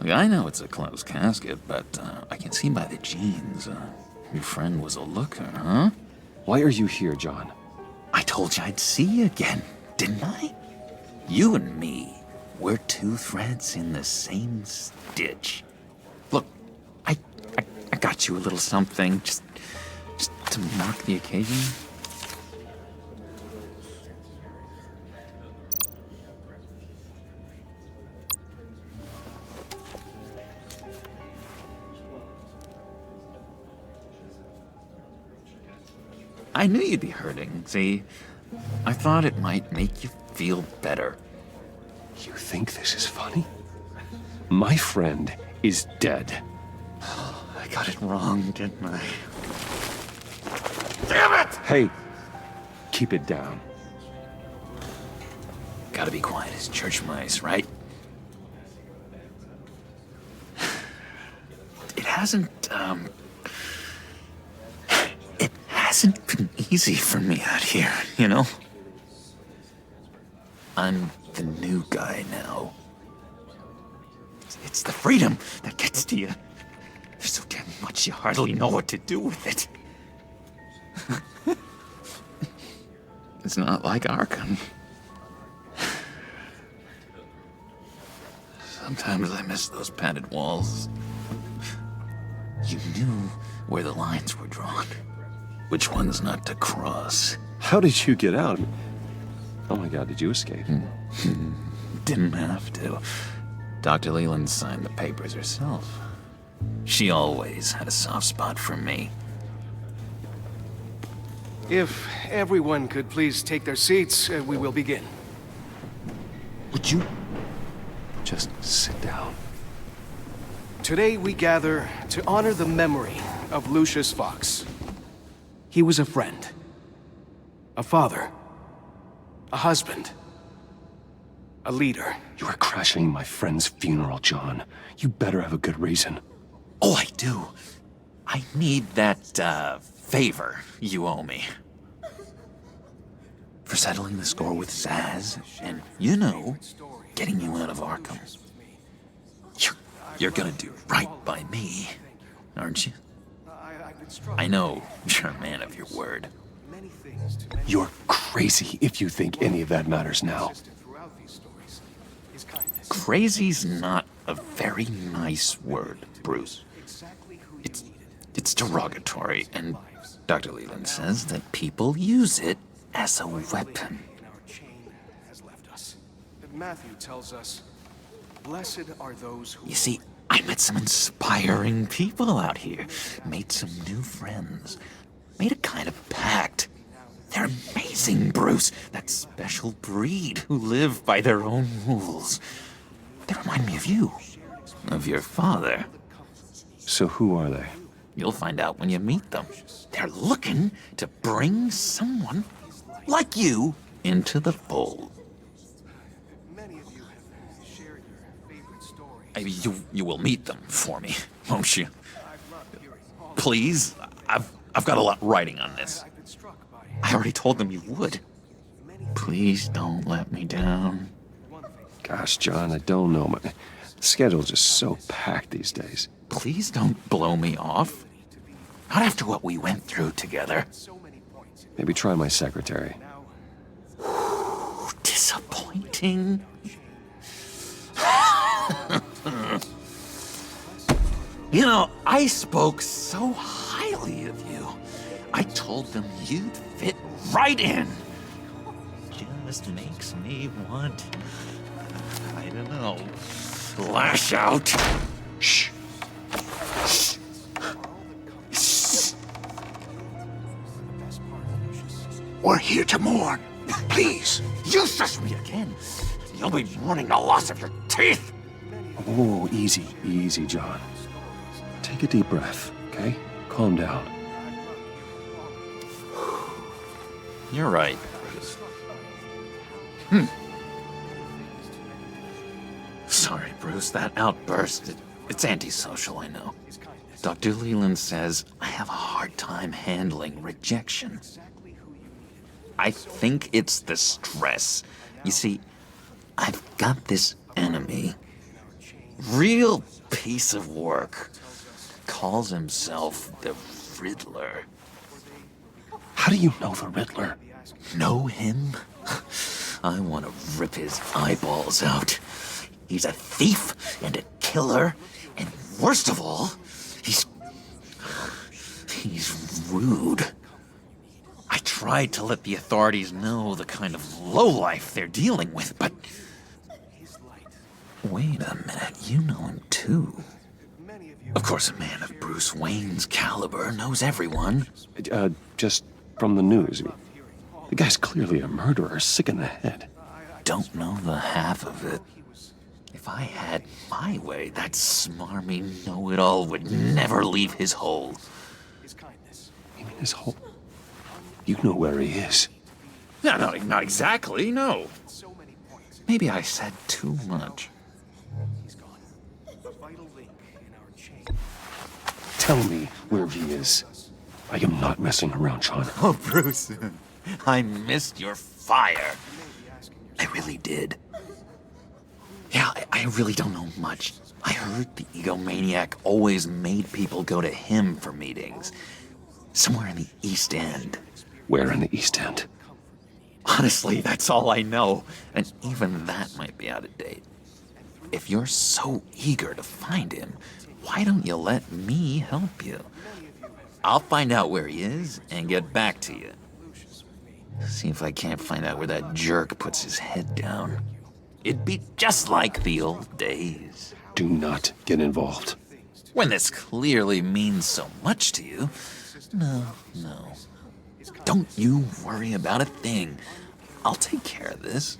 Speaker 8: Look, I know it's a closed casket, but I can see by the jeans. Your friend was a looker, huh?
Speaker 1: Why are you here, John?
Speaker 8: I told you I'd see you again, didn't I? You and me, we're two threads in the same stitch. Look, I got you a little something, just to mark the occasion. I knew you'd be hurting, see? I thought it might make you feel better.
Speaker 1: You think this is funny? My friend is dead.
Speaker 8: I got it wrong, didn't I? Damn it!
Speaker 1: Hey, keep it down.
Speaker 8: Gotta be quiet as church mice, right? It hasn't been easy for me out here, you know? I'm the new guy now. It's the freedom that gets to you. There's so damn much you hardly know what to do with it. It's not like Arkham. Sometimes I miss those padded walls. You knew where the lines were drawn. Which ones not to cross.
Speaker 1: How did you get out? Oh my God, did you escape?
Speaker 8: Didn't have to. Dr. Leland signed the papers herself. She always had a soft spot for me.
Speaker 20: If everyone could please take their seats, we will begin.
Speaker 8: Would you?
Speaker 1: Just sit down.
Speaker 20: Today we gather to honor the memory of Lucius Fox. He was a friend, a father, a husband, a leader.
Speaker 1: You are crashing my friend's funeral, John. You better have a good reason.
Speaker 8: Oh, I do. I need that, favor you owe me. For settling the score with Zaz, and, you know, getting you out of Arkham. You're gonna do right by me, aren't you? I know you're a man of your word.
Speaker 1: You're crazy if you think any of that matters now.
Speaker 8: Crazy's not a very nice word, Bruce. It's derogatory, and Dr. Leland says that people use it as a weapon.
Speaker 20: Matthew tells us, blessed are those who...
Speaker 8: You see, I met some inspiring people out here. Made some new friends. Made a kind of pact. They're amazing, Bruce. That special breed who live by their own rules. They remind me of you. Of your father.
Speaker 1: So who are they?
Speaker 8: You'll find out when you meet them. They're looking to bring someone like you into the fold. You will meet them for me, won't you? Please, I've got a lot writing on this. I already told them you would. Please don't let me down.
Speaker 1: Gosh, John, I don't know. My schedule's just so packed these days.
Speaker 8: Please don't blow me off. Not after what we went through together.
Speaker 1: Maybe try my secretary.
Speaker 8: Disappointing. You know, I spoke so highly of you. I told them you'd fit right in. Just makes me want, I don't know, lash out. Shh. Shh. Shh.
Speaker 5: We're here to mourn. Please.
Speaker 8: You shush me again. You'll be mourning the loss of your teeth.
Speaker 1: Whoa, easy, easy, John. Take a deep breath, okay? Calm down.
Speaker 8: You're right, Bruce. Sorry, Bruce, that outburst, it's antisocial, I know. Dr. Leland says I have a hard time handling rejection. I think it's the stress. You see, I've got this enemy. Real piece of work. Calls himself the Riddler.
Speaker 1: How do you know the Riddler?
Speaker 8: Know him? I want to rip his eyeballs out. He's a thief and a killer, and worst of all, he's rude. I tried to let the authorities know the kind of lowlife they're dealing with, but... Wait a minute, you know him too. Of course, a man of Bruce Wayne's caliber knows everyone.
Speaker 1: Just from the news. The guy's clearly a murderer, sick in the head.
Speaker 8: Don't know the half of it. If I had my way, that smarmy know-it-all would never leave his hole.
Speaker 1: You mean his hole? You know where he is.
Speaker 8: No, not exactly, no. Maybe I said too much.
Speaker 1: Tell me where he is. I am not messing around, John.
Speaker 8: Oh, Bruce, I missed your fire. I really did. Yeah, I really don't know much. I heard the egomaniac always made people go to him for meetings. Somewhere in the East End.
Speaker 1: Where in the East End?
Speaker 8: Honestly, that's all I know. And even that might be out of date. If you're so eager to find him, why don't you let me help you? I'll find out where he is and get back to you. See if I can't find out where that jerk puts his head down. It'd be just like the old days.
Speaker 1: Do not get involved.
Speaker 8: When this clearly means so much to you. No. Don't you worry about a thing. I'll take care of this.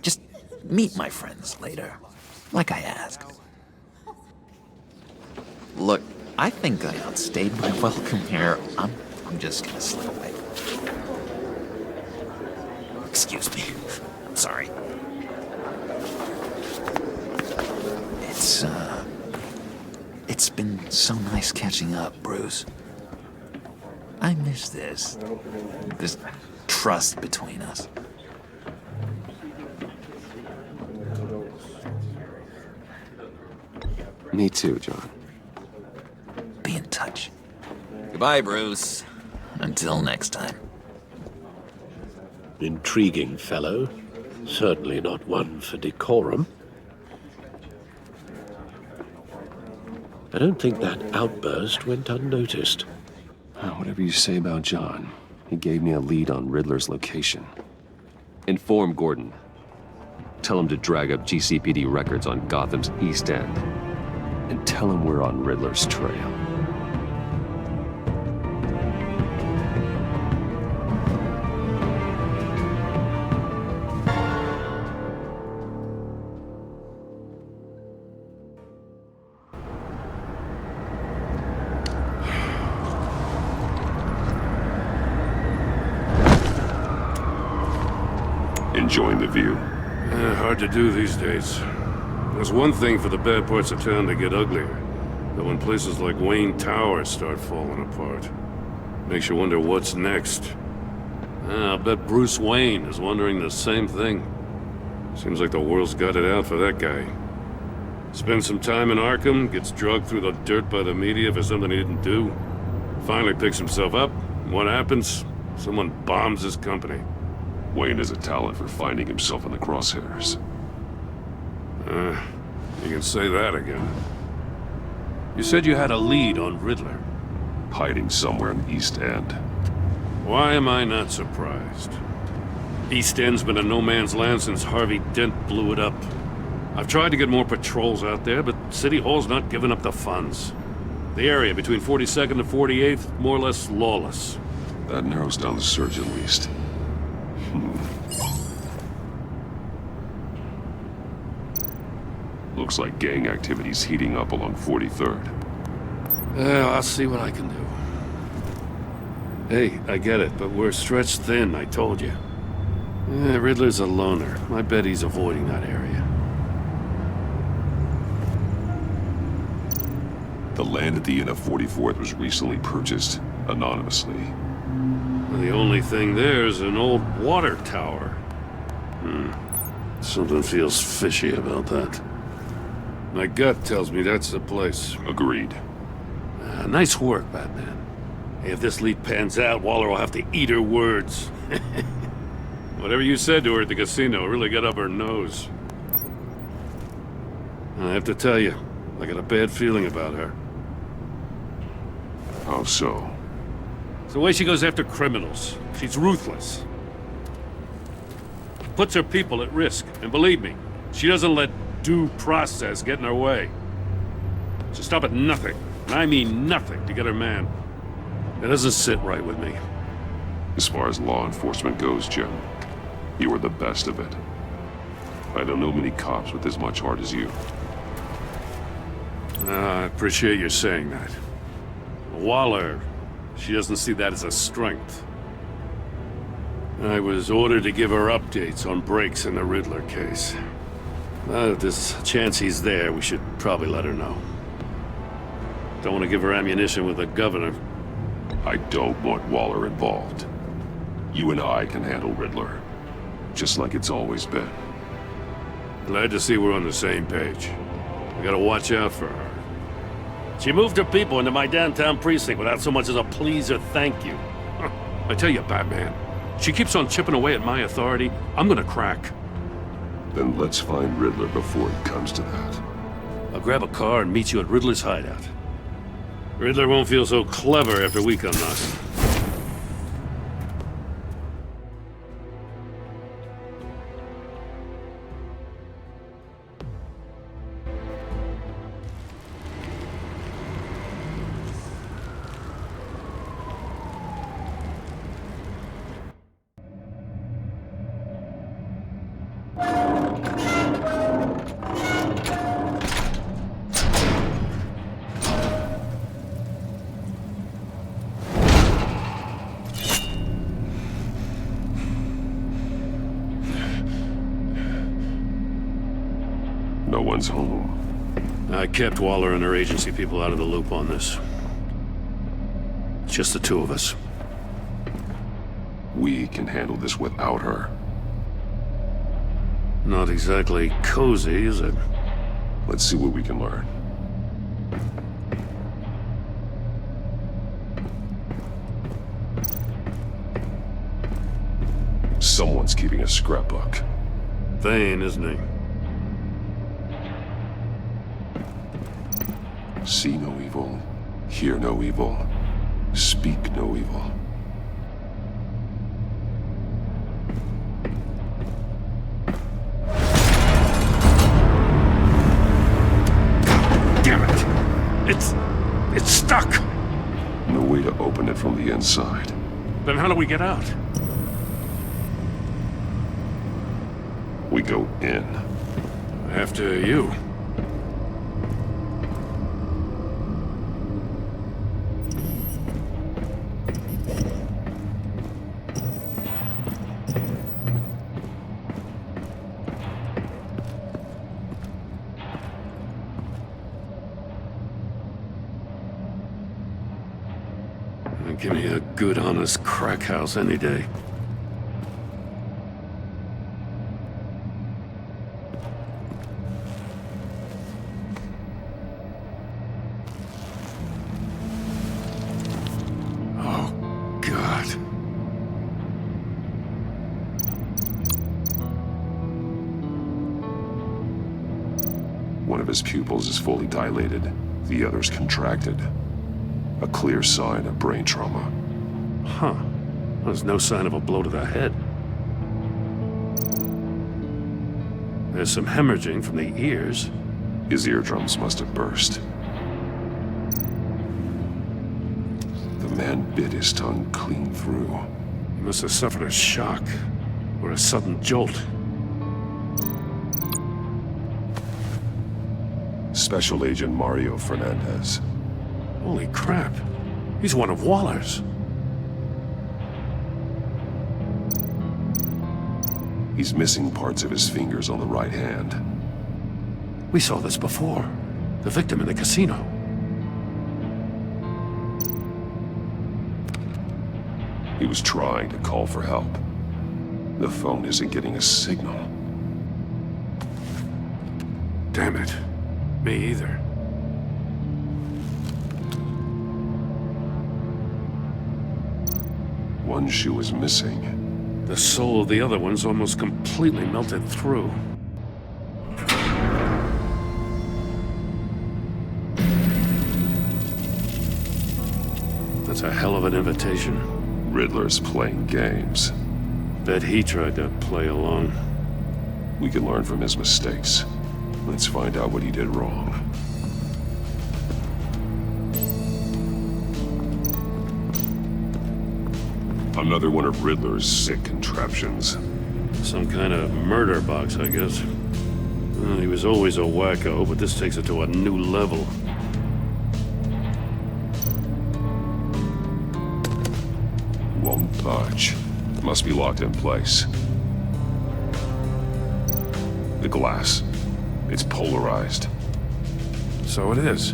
Speaker 8: Just meet my friends later, like I asked. Look, I think I outstayed my welcome here. I'm just gonna slip away. Excuse me. I'm sorry. It's been so nice catching up, Bruce. I miss this trust between us.
Speaker 1: Me too, John.
Speaker 8: Be in touch. Goodbye, Bruce. Until next time.
Speaker 13: Intriguing fellow. Certainly not one for decorum. I don't think that outburst went unnoticed.
Speaker 1: Whatever you say about John, he gave me a lead on Riddler's location. Inform Gordon. Tell him to drag up GCPD records on Gotham's East End. And tell him we're on Riddler's trail.
Speaker 9: Enjoying the view?
Speaker 3: Hard to do these days. There's one thing for the bad parts of town to get uglier, but when places like Wayne Tower start falling apart, makes you wonder what's next. I'll bet Bruce Wayne is wondering the same thing. Seems like the world's got it out for that guy. Spends some time in Arkham, gets drugged through the dirt by the media for something he didn't do. Finally picks himself up. What happens? Someone bombs his company.
Speaker 9: Wayne has a talent for finding himself in the crosshairs.
Speaker 3: You can say that again. You said you had a lead on Riddler.
Speaker 9: Hiding somewhere in East End.
Speaker 3: Why am I not surprised? East End's been a no-man's land since Harvey Dent blew it up. I've tried to get more patrols out there, but City Hall's not giving up the funds. The area between 42nd and 48th, more or less lawless.
Speaker 9: That narrows down the search at least. Looks like gang activity's heating up along 43rd.
Speaker 3: I'll see what I can do. Hey, I get it, but we're stretched thin, I told you. Riddler's a loner. I bet he's avoiding that area.
Speaker 9: The land at the end of 44th was recently purchased anonymously.
Speaker 3: The only thing there is an old water tower. Something feels fishy about that. My gut tells me that's the place.
Speaker 9: Agreed.
Speaker 3: Nice work, Batman. Hey, if this lead pans out, Waller will have to eat her words. Whatever you said to her at the casino really got up her nose. I have to tell you, I got a bad feeling about her.
Speaker 9: How so?
Speaker 3: It's the way she goes after criminals. She's ruthless. Puts her people at risk. And believe me, she doesn't let due process get in her way. She'll stop at nothing, and I mean nothing, to get her man. It doesn't sit right with me.
Speaker 9: As far as law enforcement goes, Jim, you are the best of it. I don't know many cops with as much heart as you.
Speaker 3: I appreciate you saying that. Waller, she doesn't see that as a strength. I was ordered to give her updates on breaks in the Riddler case. If there's a chance he's there, we should probably let her know. Don't want to give her ammunition with the governor.
Speaker 9: I don't want Waller involved. You and I can handle Riddler, just like it's always been.
Speaker 3: Glad to see we're on the same page. We gotta watch out for her. She moved her people into my downtown precinct without so much as a please or thank you. I tell you, Batman, she keeps on chipping away at my authority. I'm gonna crack.
Speaker 9: Then let's find Riddler before it comes to that.
Speaker 3: I'll grab a car and meet you at Riddler's hideout. Riddler won't feel so clever after we come knocking.
Speaker 9: No one's home.
Speaker 3: I kept Waller and her agency people out of the loop on this. It's just the two of us.
Speaker 9: We can handle this without her.
Speaker 3: Not exactly cozy, is it?
Speaker 9: Let's see what we can learn. Someone's keeping a scrapbook.
Speaker 3: Thane, isn't he?
Speaker 9: See no evil, hear no evil, speak no evil.
Speaker 3: Damn it! It's stuck!
Speaker 9: No way to open it from the inside.
Speaker 3: Then how do we get out?
Speaker 9: We go in.
Speaker 3: After you. Give me a good, honest crack house any day.
Speaker 9: One of his pupils is fully dilated, the other's contracted. A clear sign of brain trauma.
Speaker 3: Huh. There's no sign of a blow to the head. There's some hemorrhaging from the ears.
Speaker 9: His eardrums must have burst. The man bit his tongue clean through.
Speaker 3: He must have suffered a shock, or a sudden jolt.
Speaker 9: Special Agent Mario Fernandez.
Speaker 3: Holy crap. He's one of Waller's.
Speaker 9: He's missing parts of his fingers on the right hand.
Speaker 3: We saw this before. The victim in the casino.
Speaker 9: He was trying to call for help. The phone isn't getting a signal.
Speaker 3: Damn it. Me either.
Speaker 9: One shoe is missing.
Speaker 3: The sole of the other one's almost completely melted through. That's a hell of an invitation.
Speaker 9: Riddler's playing games.
Speaker 3: Bet he tried to play along.
Speaker 9: We can learn from his mistakes. Let's find out what he did wrong. Another one of Riddler's sick contraptions.
Speaker 3: Some kind of murder box, I guess. Well, he was always a wacko, but this takes it to a new level.
Speaker 9: Won't budge. Must be locked in place. The glass. It's polarized.
Speaker 3: So it is.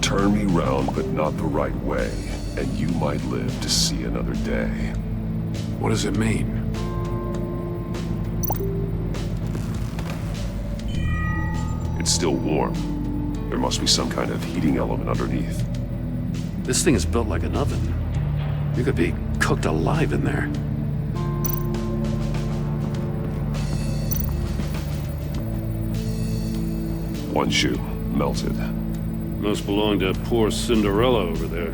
Speaker 9: Turn me round, but not the right way, and you might live to see another day.
Speaker 3: What does it mean?
Speaker 9: It's still warm. There must be some kind of heating element underneath.
Speaker 3: This thing is built like an oven. You could be cooked alive in there.
Speaker 9: One shoe, melted.
Speaker 3: Must belong to poor Cinderella over there.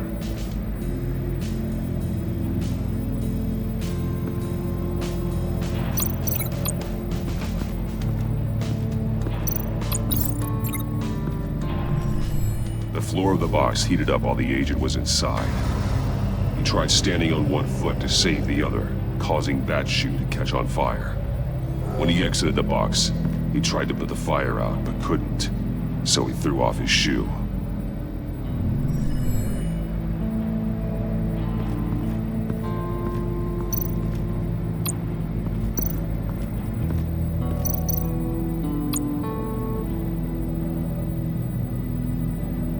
Speaker 9: The floor of the box heated up while the agent was inside. He tried standing on one foot to save the other, causing that shoe to catch on fire. When he exited the box, he tried to put the fire out, but couldn't, so he threw off his shoe.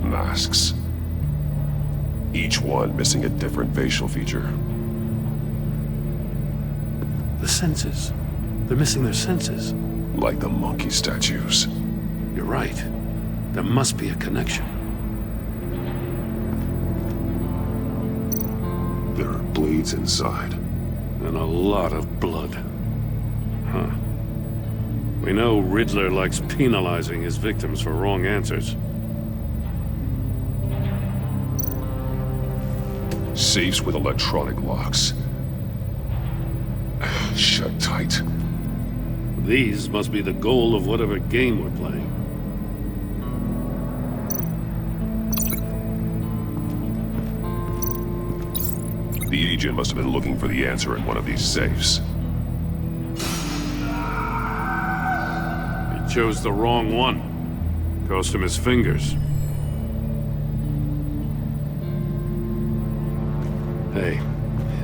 Speaker 9: Masks. Each one missing a different facial feature.
Speaker 3: The senses. They're missing their senses.
Speaker 9: Like the monkey statues.
Speaker 3: You're right. There must be a connection.
Speaker 9: There are blades inside.
Speaker 3: And a lot of blood. Huh. We know Riddler likes penalizing his victims for wrong answers.
Speaker 9: Safes with electronic locks. Shut tight.
Speaker 3: These must be the goal of whatever game we're playing.
Speaker 9: The agent must have been looking for the answer in one of these safes.
Speaker 3: He chose the wrong one. Cost him his fingers. Hey,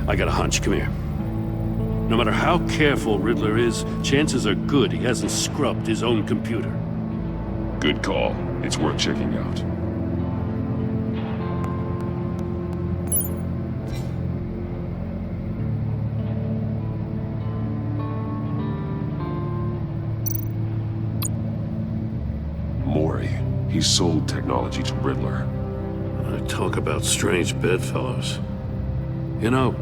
Speaker 3: I got a hunch. Come here. No matter how careful Riddler is, chances are good he hasn't scrubbed his own computer.
Speaker 9: Good call. It's worth checking out. Mori. He sold technology to Riddler.
Speaker 3: Talk about strange bedfellows. You know,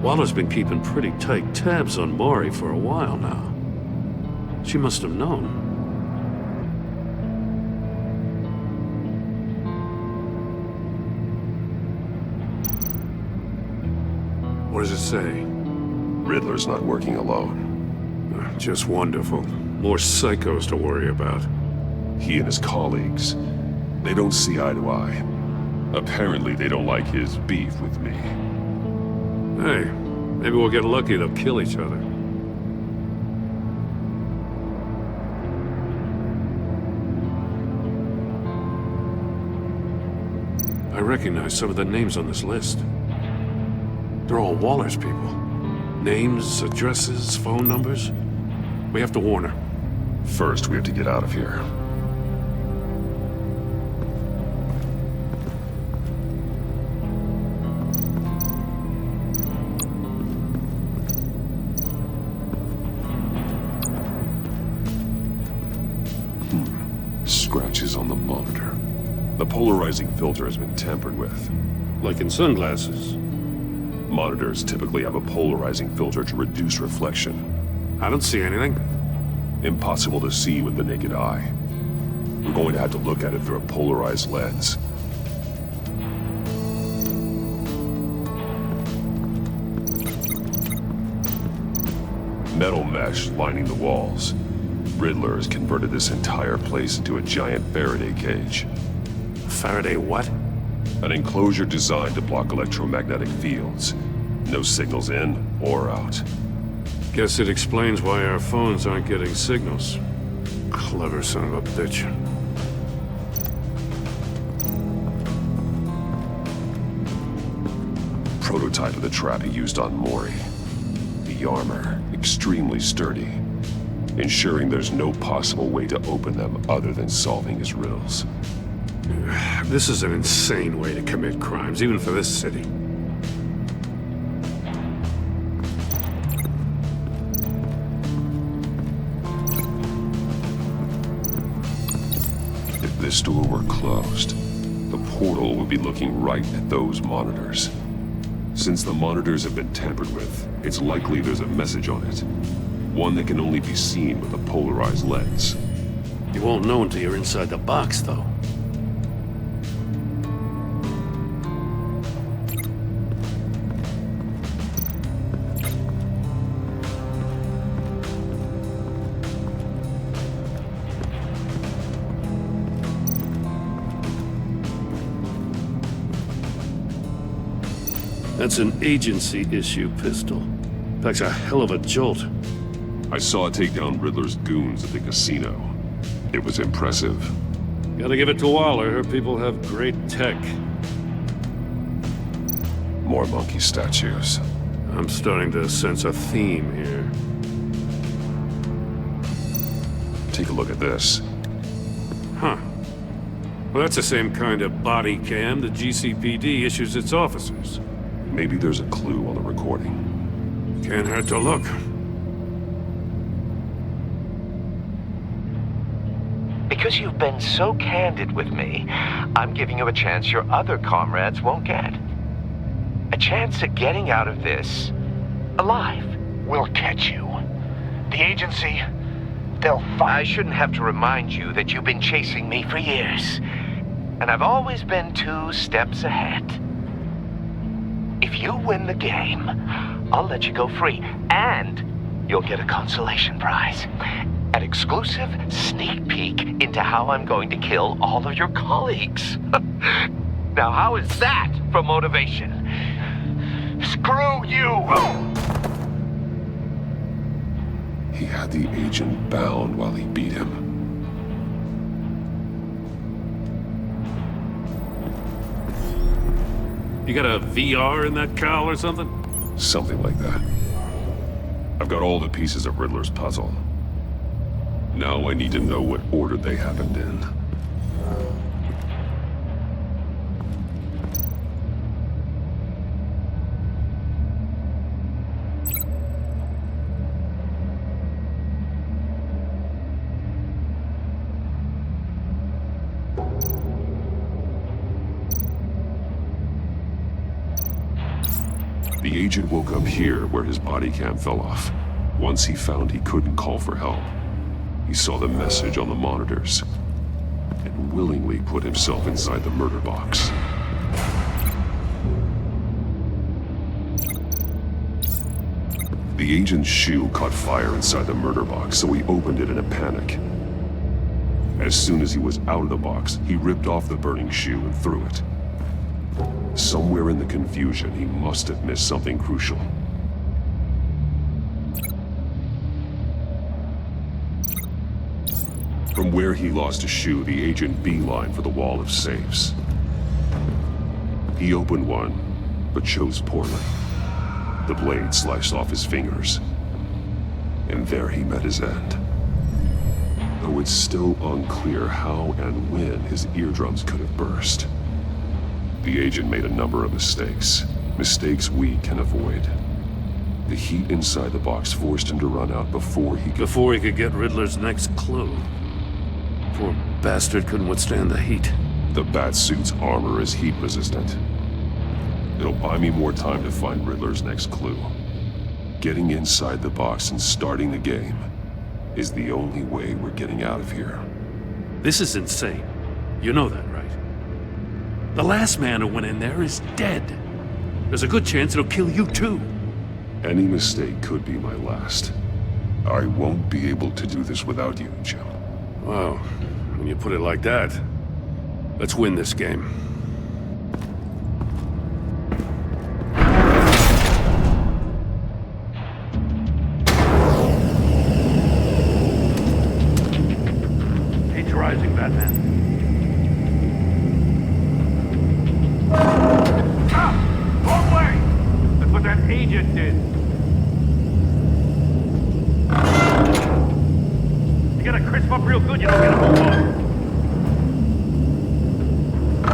Speaker 3: Waller's been keeping pretty tight tabs on Mori for a while now. She must have known. What does it say?
Speaker 9: Riddler's not working alone.
Speaker 3: Just wonderful. More psychos to worry about.
Speaker 9: He and his colleagues, they don't see eye to eye. Apparently, they don't like his beef with me.
Speaker 3: Hey, maybe we'll get lucky they'll kill each other. I recognize some of the names on this list. They're all Waller's people. Names, addresses, phone numbers. We have to warn her.
Speaker 9: First, we have to get out of here. Scratches on the monitor. The polarizing filter has been tampered with.
Speaker 3: Like in sunglasses.
Speaker 9: Monitors typically have a polarizing filter to reduce reflection.
Speaker 3: I don't see anything.
Speaker 9: Impossible to see with the naked eye. We're going to have to look at it through a polarized lens. Metal mesh lining the walls. Riddler has converted this entire place into a giant Faraday cage.
Speaker 3: Faraday what?
Speaker 9: An enclosure designed to block electromagnetic fields. No signals in or out.
Speaker 3: Guess it explains why our phones aren't getting signals. Clever son of a bitch.
Speaker 9: Prototype of the trap he used on Mori. The armor, extremely sturdy, ensuring there's no possible way to open them other than solving his riddles.
Speaker 3: This is an insane way to commit crimes, even for this city.
Speaker 9: If this door were closed, the portal would be looking right at those monitors. Since the monitors have been tampered with, it's likely there's a message on it. One that can only be seen with a polarized lens.
Speaker 3: You won't know until you're inside the box, though. That's an agency-issue pistol. Packs a hell of a jolt.
Speaker 9: I saw it take down Riddler's goons at the casino. It was impressive.
Speaker 3: Gotta give it to Waller. Her people have great tech.
Speaker 9: More monkey statues.
Speaker 3: I'm starting to sense a theme here.
Speaker 9: Take a look at this.
Speaker 3: Huh. Well, that's the same kind of body cam the GCPD issues its officers.
Speaker 9: Maybe there's a clue on the recording.
Speaker 3: Can't hurt to look.
Speaker 14: Because you've been so candid with me, I'm giving you a chance your other comrades won't get. A chance at getting out of this alive.
Speaker 5: We'll catch you. The agency, they'll find...
Speaker 14: I shouldn't have to remind you that you've been chasing me for years. And I've always been 2 steps ahead. If you win the game, I'll let you go free, and you'll get a consolation prize. An exclusive sneak peek into how I'm going to kill all of your colleagues. Now, how is that for motivation?
Speaker 5: Screw you!
Speaker 9: He had the agent bound while he beat him.
Speaker 3: You got a VR in that cowl or something?
Speaker 9: Something like that. I've got all the pieces of Riddler's puzzle. Now I need to know what order they happened in. The agent woke up here where his body cam fell off. Once he found he couldn't call for help, He saw the message on the monitors and willingly put himself inside the murder box. The agent's shoe caught fire inside the murder box, so he opened it in a panic. As soon as he was out of the box, he ripped off the burning shoe and threw it. Somewhere in the confusion, he must have missed something crucial. From where he lost a shoe, the agent beelined for the wall of safes. He opened one, but chose poorly. The blade sliced off his fingers, and there he met his end. Though it's still unclear how and when his eardrums could have burst. The agent made a number of mistakes. Mistakes we can avoid. The heat inside the box forced him to run out before he
Speaker 3: could get Riddler's next clue. Poor bastard couldn't withstand the heat.
Speaker 9: The Batsuit's armor is heat resistant. It'll buy me more time to find Riddler's next clue. Getting inside the box and starting the game is the only way we're getting out of here.
Speaker 3: This is insane. You know that, right? The last man who went in there is dead. There's a good chance it'll kill you too.
Speaker 9: Any mistake could be my last. I won't be able to do this without you, Jim.
Speaker 3: Wow, when you put it like that, let's win this game. Heat's rising, Batman.
Speaker 10: Stop! Wrong way! That's what that agent did. You gotta crisp up real good, you don't get a move on.
Speaker 9: I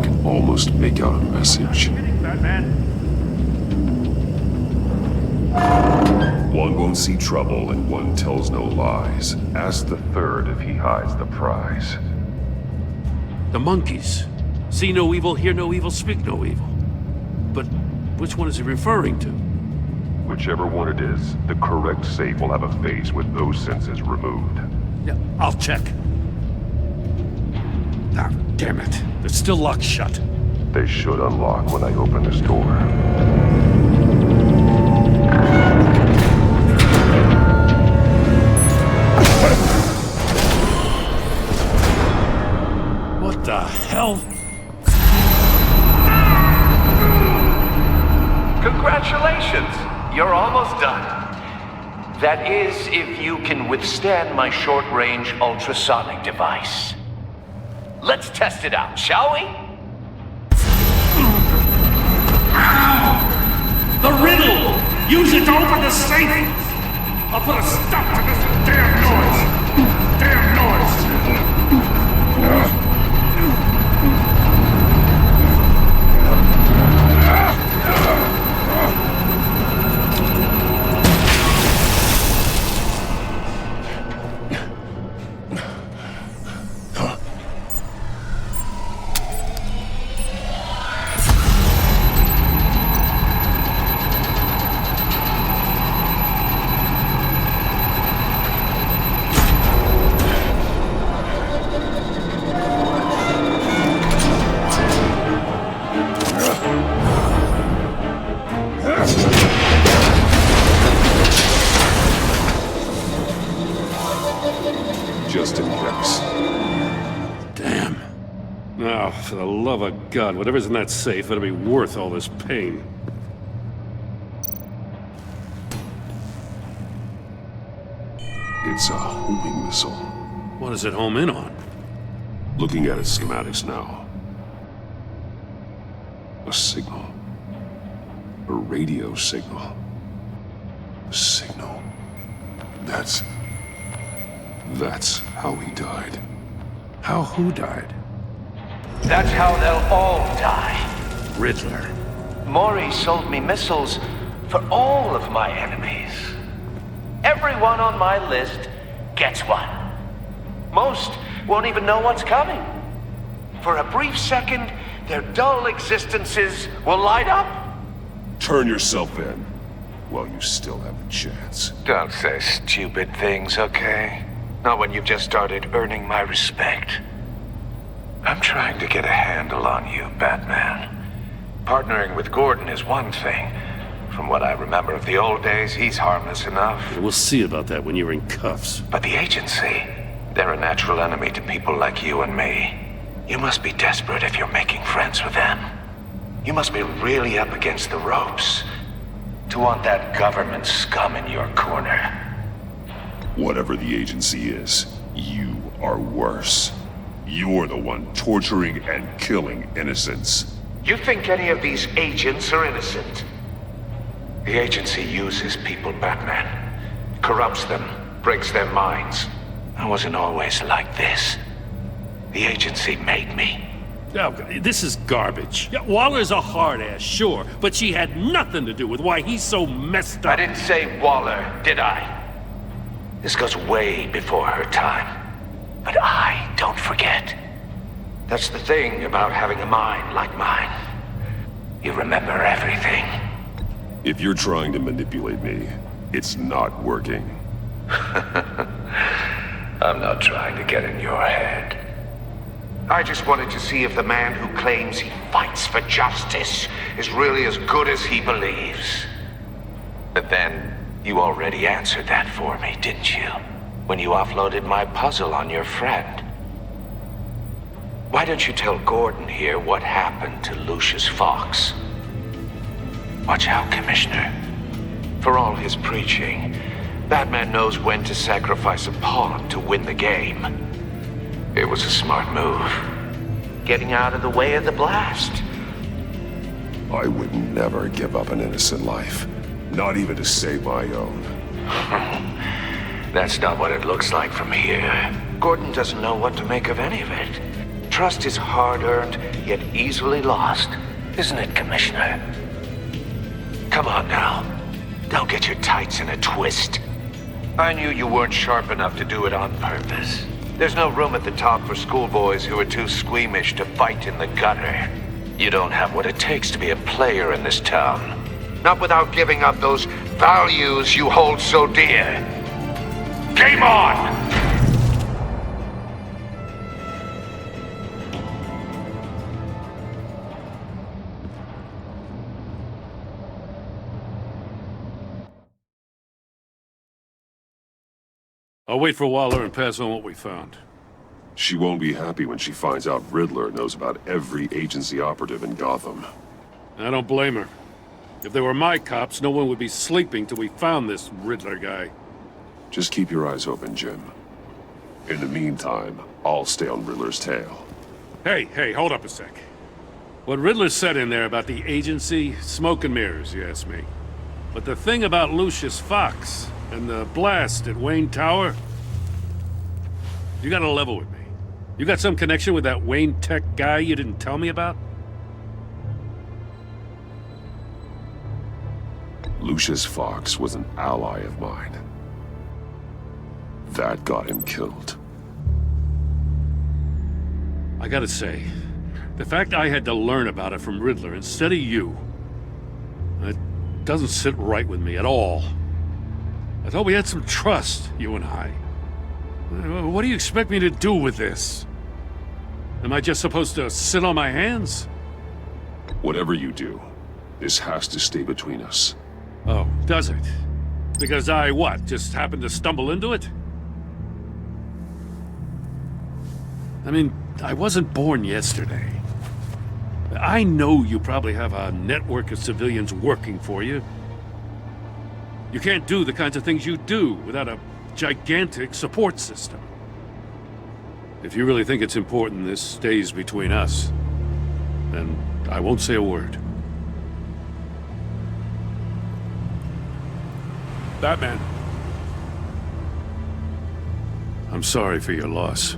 Speaker 9: can almost make out a message.
Speaker 10: Batman.
Speaker 9: One won't see trouble and one tells no lies. Ask the third if he hides the prize.
Speaker 3: The monkeys. See no evil, hear no evil, speak no evil. But which one is he referring to?
Speaker 9: Whichever one it is, the correct safe will have a face with those senses removed.
Speaker 3: Yeah, I'll check. Ah, damn it. They're still locked shut.
Speaker 9: They should unlock when I open this door.
Speaker 3: What the hell?
Speaker 14: Congratulations! You're almost done. That is, if you can withstand my short-range ultrasonic device. Let's test it out, shall we?
Speaker 10: The riddle! Use it to open the safe! I'll put a stop to this damn noise! Damn noise!
Speaker 9: Just in case.
Speaker 3: Damn. Now, for the love of God, whatever's in that safe better be worth all this pain.
Speaker 9: It's a homing missile.
Speaker 3: What does it home in on?
Speaker 9: Looking at its schematics now. A signal. A radio signal. A signal. That's how he died.
Speaker 3: How who died?
Speaker 14: That's how they'll all die.
Speaker 3: Riddler.
Speaker 14: Maury sold me missiles for all of my enemies. Everyone on my list gets one. Most won't even know what's coming. For a brief second, their dull existences will light up.
Speaker 9: Turn yourself in while you still have a chance.
Speaker 14: Don't say stupid things, okay? Not when you've just started earning my respect. I'm trying to get a handle on you, Batman. Partnering with Gordon is one thing. From what I remember of the old days, he's harmless enough.
Speaker 3: We'll see about that when you're in cuffs.
Speaker 14: But the agency, they're a natural enemy to people like you and me. You must be desperate if you're making friends with them. You must be really up against the ropes to want that government scum in your corner.
Speaker 9: Whatever the agency is, you are worse. You're the one torturing and killing innocents.
Speaker 14: You think any of these agents are innocent? The agency uses people, Batman. Corrupts them, breaks their minds. I wasn't always like this. The agency made me.
Speaker 3: Oh, this is garbage. Yeah, Waller's a hard ass, sure, but she had nothing to do with why he's so messed up.
Speaker 14: I didn't say Waller, did I? This goes way before her time. But I don't forget. That's the thing about having a mind like mine. You remember everything.
Speaker 9: If you're trying to manipulate me, it's not working.
Speaker 14: I'm not trying to get in your head. I just wanted to see if the man who claims he fights for justice is really as good as he believes. But then, you already answered that for me, didn't you? When you offloaded my puzzle on your friend. Why don't you tell Gordon here what happened to Lucius Fox? Watch out, Commissioner. For all his preaching, Batman knows when to sacrifice a pawn to win the game. It was a smart move. Getting out of the way of the blast.
Speaker 9: I would never give up an innocent life. Not even to save my own.
Speaker 14: That's not what it looks like from here. Gordon doesn't know what to make of any of it. Trust is hard-earned, yet easily lost. Isn't it, Commissioner? Come on now. Don't get your tights in a twist. I knew you weren't sharp enough to do it on purpose. There's no room at the top for schoolboys who are too squeamish to fight in the gutter. You don't have what it takes to be a player in this town. Not without giving up those values you hold so dear. Game on!
Speaker 3: I'll wait for Waller and pass on what we found.
Speaker 9: She won't be happy when she finds out Riddler knows about every agency operative in Gotham.
Speaker 3: I don't blame her. If they were my cops, no one would be sleeping till we found this Riddler guy.
Speaker 9: Just keep your eyes open, Jim. In the meantime, I'll stay on Riddler's tail.
Speaker 3: Hey, hold up a sec. What Riddler said in there about the agency, smoke and mirrors, you ask me. But the thing about Lucius Fox and the blast at Wayne Tower, you gotta level with me. You got some connection with that Wayne Tech guy you didn't tell me about?
Speaker 9: Lucius Fox was an ally of mine. That got him killed.
Speaker 3: I gotta say, the fact I had to learn about it from Riddler instead of you, it doesn't sit right with me at all. I thought we had some trust, you and I. What do you expect me to do with this? Am I just supposed to sit on my hands?
Speaker 9: Whatever you do, this has to stay between us.
Speaker 3: Oh, does it? Because I, what, just happened to stumble into it? I mean, I wasn't born yesterday. I know you probably have a network of civilians working for you. You can't do the kinds of things you do without a gigantic support system. If you really think it's important this stays between us, then I won't say a word. Batman. I'm sorry for your loss.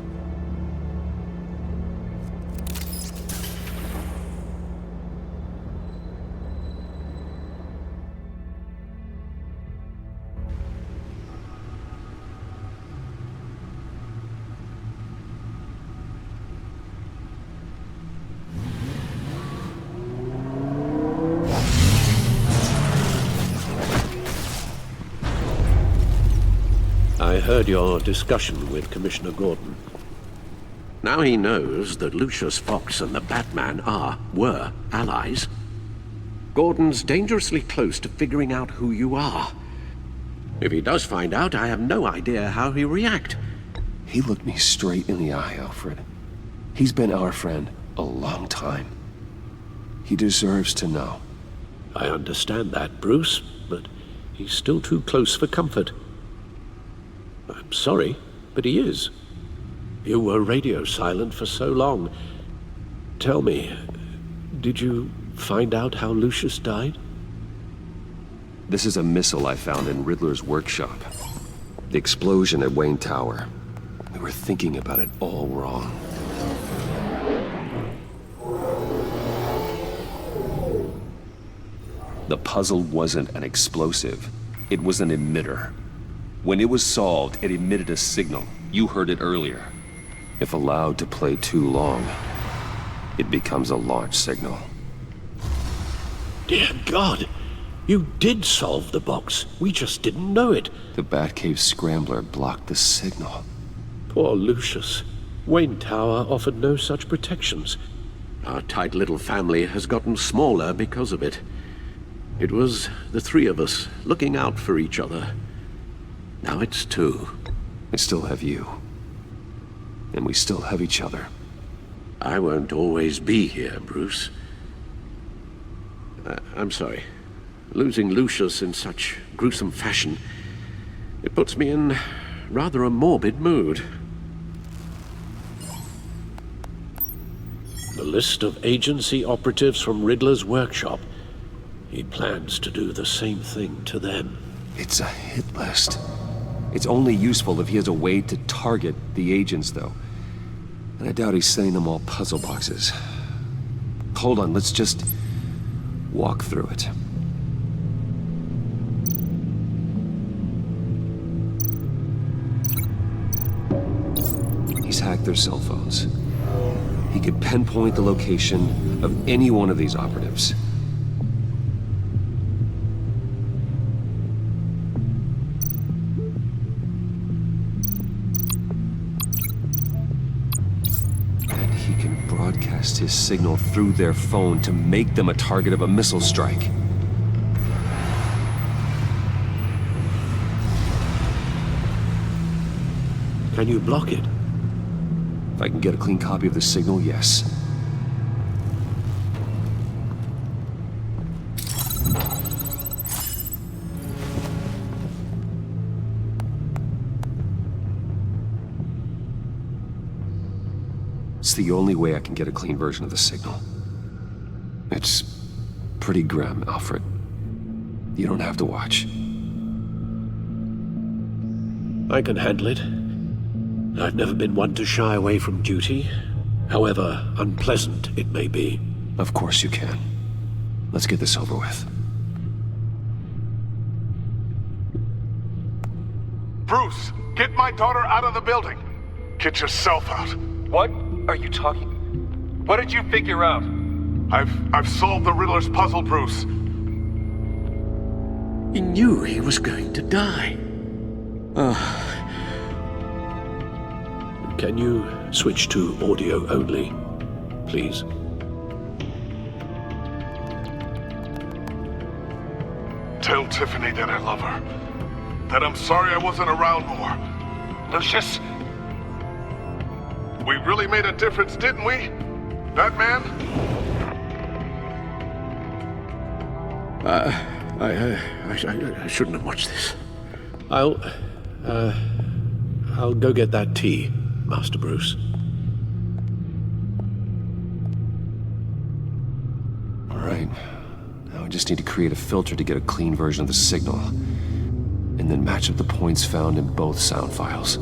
Speaker 13: I heard your discussion with Commissioner Gordon. Now he knows that Lucius Fox and the Batman were allies. Gordon's dangerously close to figuring out who you are. If he does find out, I have no idea how he'll react.
Speaker 1: He looked me straight in the eye, Alfred. He's been our friend a long time. He deserves to know.
Speaker 13: I understand that, Bruce, but he's still too close for comfort. I'm sorry, but he is. You were radio silent for so long. Tell me, did you find out how Lucius died?
Speaker 1: This is a missile I found in Riddler's workshop. The explosion at Wayne Tower. We were thinking about it all wrong. The puzzle wasn't an explosive. It was an emitter. When it was solved, it emitted a signal. You heard it earlier. If allowed to play too long, it becomes a launch signal.
Speaker 13: Dear God! You did solve the box. We just didn't know it.
Speaker 1: The Batcave scrambler blocked the signal.
Speaker 13: Poor Lucius. Wayne Tower offered no such protections. Our tight little family has gotten smaller because of it. It was the three of us looking out for each other. Now it's two.
Speaker 1: I still have you. And we still have each other.
Speaker 13: I won't always be here, Bruce. I'm sorry. Losing Lucius in such gruesome fashion, it puts me in rather a morbid mood. The list of agency operatives from Riddler's workshop. He plans to do the same thing to them.
Speaker 1: It's a hit list. It's only useful if he has a way to target the agents, though. And I doubt he's sending them all puzzle boxes. Hold on, let's just walk through it. He's hacked their cell phones. He could pinpoint the location of any one of these operatives. And he can broadcast his signal through their phone to make them a target of a missile strike.
Speaker 13: Can you block it?
Speaker 1: If I can get a clean copy of the signal, yes. It's the only way I can get a clean version of the signal. It's pretty grim, Alfred. You don't have to watch.
Speaker 13: I can handle it. I've never been one to shy away from duty, however unpleasant it may be.
Speaker 1: Of course you can. Let's get this over with.
Speaker 15: Bruce, get my daughter out of the building. Get yourself out.
Speaker 21: What are you talking? What did you figure out?
Speaker 15: I've solved the Riddler's puzzle, Bruce.
Speaker 13: He knew he was going to die. Can you switch to audio only, please?
Speaker 15: Tell Tiffany that I love her. That I'm sorry I wasn't around more.
Speaker 21: Lucius?
Speaker 15: We really made a difference, didn't we? Batman?
Speaker 13: I shouldn't have watched this. I'll go get that tea, Master Bruce.
Speaker 1: All right. Now I just need to create a filter to get a clean version of the signal, and then match up the points found in both sound files.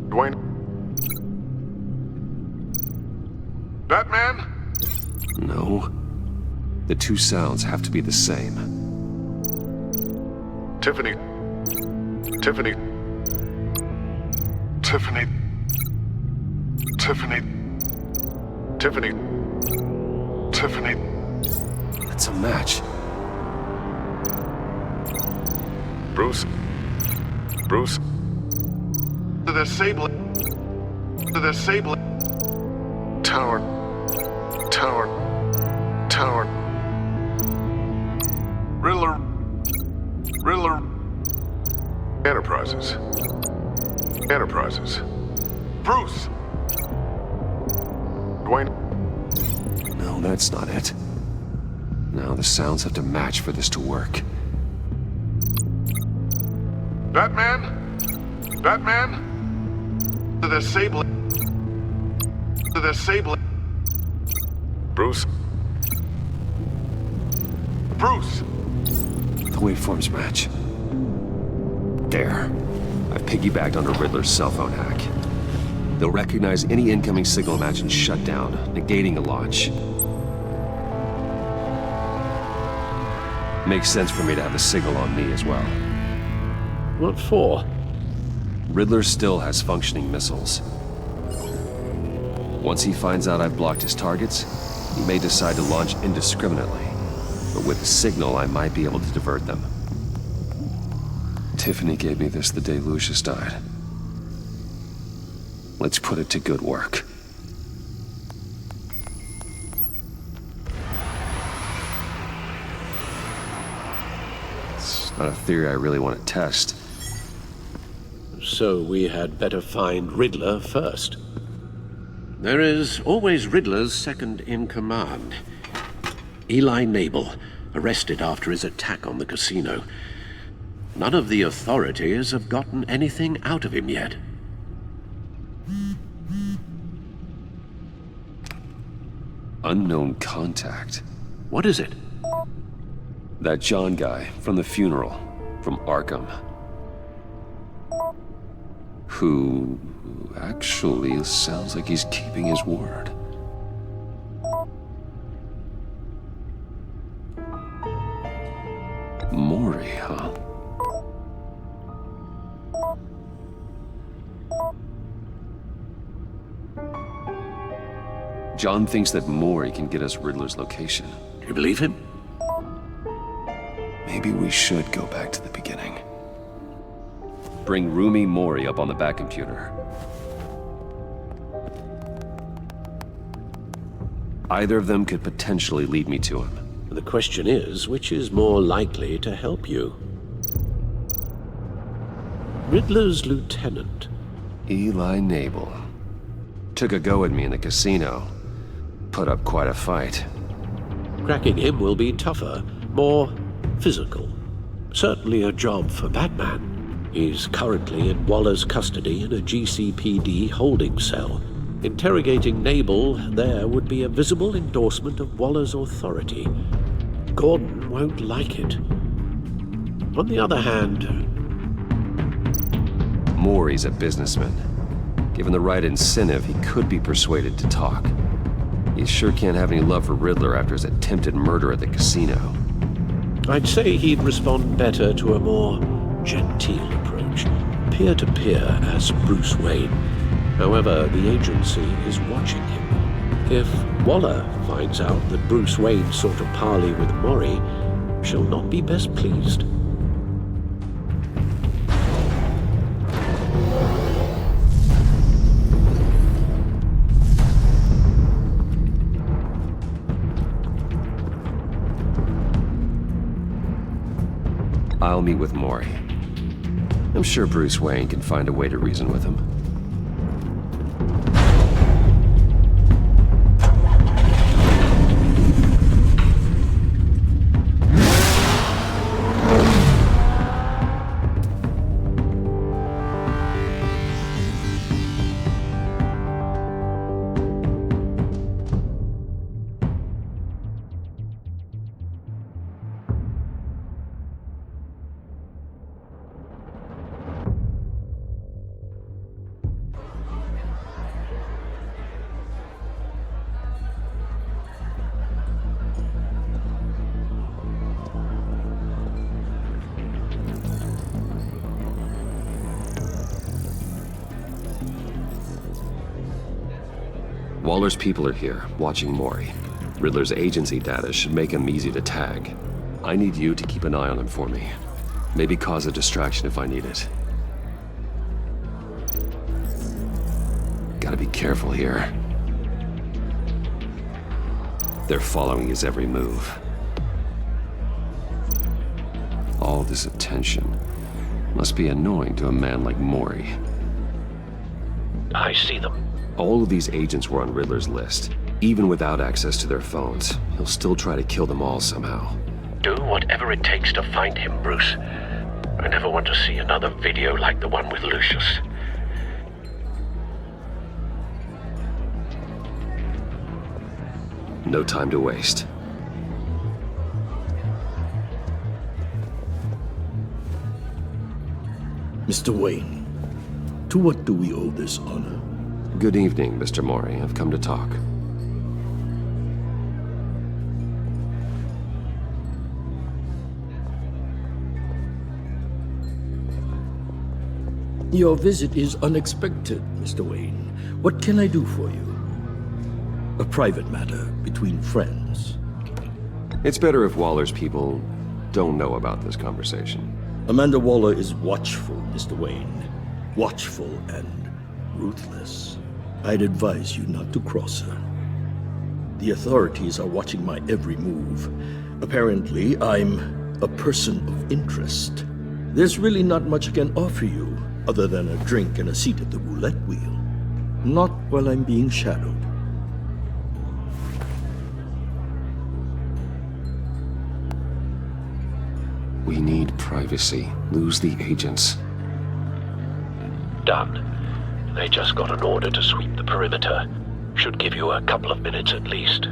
Speaker 15: Dwayne? Batman?
Speaker 1: No. The two sounds have to be the same.
Speaker 15: Tiffany. Tiffany. Tiffany. Tiffany. Tiffany. Tiffany.
Speaker 1: That's a match.
Speaker 15: Bruce? Bruce? The disabling... The disabling... Tower... Riddler... Enterprises. Bruce! Dwayne...
Speaker 1: No, that's not it. Now the sounds have to match for this to work.
Speaker 15: Batman? The disabling... Bruce?
Speaker 1: The waveforms match. There. I've piggybacked onto Riddler's cell phone hack. They'll recognize any incoming signal match and shut down, negating a launch. Makes sense for me to have the signal on me as well.
Speaker 13: What for?
Speaker 1: Riddler still has functioning missiles. Once he finds out I've blocked his targets, he may decide to launch indiscriminately. But with the signal, I might be able to divert them. Tiffany gave me this the day Lucius died. Let's put it to good work. It's not a theory I really want to test.
Speaker 13: So we had better find Riddler first. There is always Riddler's second in command. Eli Nabel, arrested after his attack on the casino. None of the authorities have gotten anything out of him yet.
Speaker 1: Unknown contact.
Speaker 13: What is it?
Speaker 1: That John guy from the funeral, from Arkham. Who actually sounds like he's keeping his word. Maury, huh? John thinks that Maury can get us Riddler's location.
Speaker 13: Do you believe him?
Speaker 1: Maybe we should go back to the beginning. Bring Rumi Maury up on the back computer. Either of them could potentially lead me to him.
Speaker 13: The question is, which is more likely to help you? Riddler's lieutenant.
Speaker 1: Eli Nabel. Took a go at me in the casino. Put up quite a fight.
Speaker 13: Cracking him will be tougher, more physical. Certainly a job for Batman. He's currently in Waller's custody in a GCPD holding cell. Interrogating Nabel there would be a visible endorsement of Waller's authority. Gordon won't like it. On the other hand...
Speaker 1: Maury's a businessman. Given the right incentive, he could be persuaded to talk. He sure can't have any love for Riddler after his attempted murder at the casino.
Speaker 13: I'd say he'd respond better to a more genteel approach, peer-to-peer as Bruce Wayne. However, the agency is watching him. If Waller finds out that Bruce Wayne sought a parley with Maury, she'll not be best pleased.
Speaker 1: I'll meet with Maury. I'm sure Bruce Wayne can find a way to reason with him. Waller's people are here, watching Maury. Riddler's agency data should make him easy to tag. I need you to keep an eye on him for me. Maybe cause a distraction if I need it. Gotta be careful here. They're following his every move. All this attention must be annoying to a man like Mori.
Speaker 13: I see them.
Speaker 1: All of these agents were on Riddler's list. Even without access to their phones, he'll still try to kill them all somehow.
Speaker 13: Do whatever it takes to find him, Bruce. I never want to see another video like the one with Lucius.
Speaker 1: No time to waste.
Speaker 17: Mr. Wayne, to what do we owe this honor?
Speaker 1: Good evening, Mr. Mori. I've come to talk.
Speaker 17: Your visit is unexpected, Mr. Wayne. What can I do for you? A private matter between friends.
Speaker 1: It's better if Waller's people don't know about this conversation.
Speaker 17: Amanda Waller is watchful, Mr. Wayne. Watchful and ruthless. I'd advise you not to cross her. The authorities are watching my every move. Apparently, I'm a person of interest. There's really not much I can offer you, other than a drink and a seat at the roulette wheel. Not while I'm being shadowed.
Speaker 1: We need privacy. Lose the agents.
Speaker 13: Done. They just got an order to sweep the perimeter. Should give you a couple of minutes at least.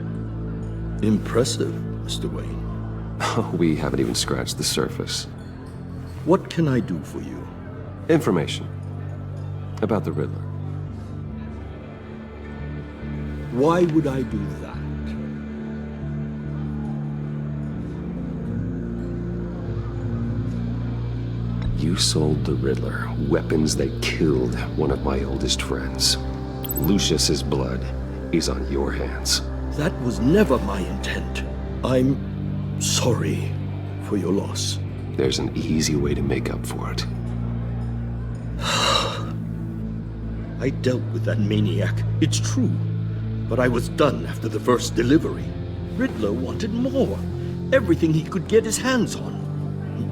Speaker 17: Impressive, Mr. Wayne.
Speaker 1: We haven't even scratched the surface.
Speaker 17: What can I do for you?
Speaker 1: Information. About the Riddler.
Speaker 17: Why would I do that?
Speaker 1: You sold the Riddler weapons that killed one of my oldest friends. Lucius's blood is on your hands.
Speaker 17: That was never my intent. I'm sorry for your loss.
Speaker 1: There's an easy way to make up for it.
Speaker 17: I dealt with that maniac, it's true. But I was done after the first delivery. Riddler wanted more. Everything he could get his hands on.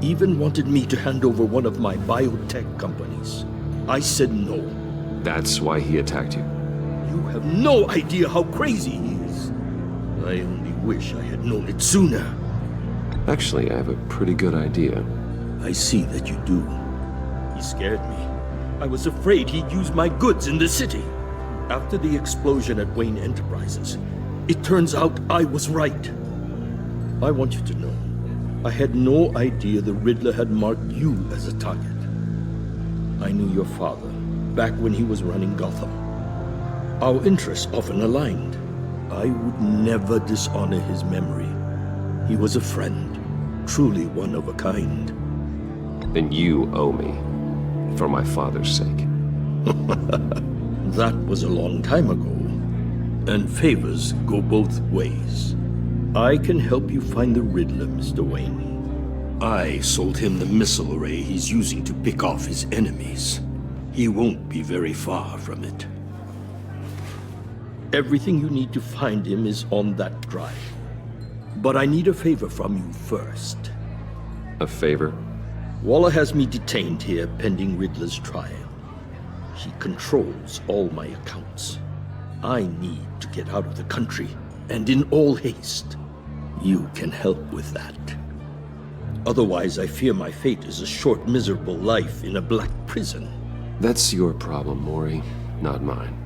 Speaker 17: He even wanted me to hand over one of my biotech companies. I said no.
Speaker 1: That's why he attacked you?
Speaker 17: You have no idea how crazy he is. I only wish I had known it sooner.
Speaker 1: Actually, I have a pretty good idea.
Speaker 17: I see that you do. He scared me. I was afraid he'd use my goods in the city. After the explosion at Wayne Enterprises, it turns out I was right. I want you to know, I had no idea the Riddler had marked you as a target. I knew your father, back when he was running Gotham. Our interests often aligned. I would never dishonor his memory. He was a friend, truly one of a kind.
Speaker 1: Then you owe me, for my father's sake.
Speaker 17: That was a long time ago, and favors go both ways. I can help you find the Riddler, Mr. Wayne. I sold him the missile array he's using to pick off his enemies. He won't be very far from it. Everything you need to find him is on that drive. But I need a favor from you first.
Speaker 1: A favor?
Speaker 17: Waller has me detained here pending Riddler's trial. He controls all my accounts. I need to get out of the country, and in all haste. You can help with that. Otherwise, I fear my fate is a short, miserable life in a black prison.
Speaker 1: That's your problem, Mori, not mine.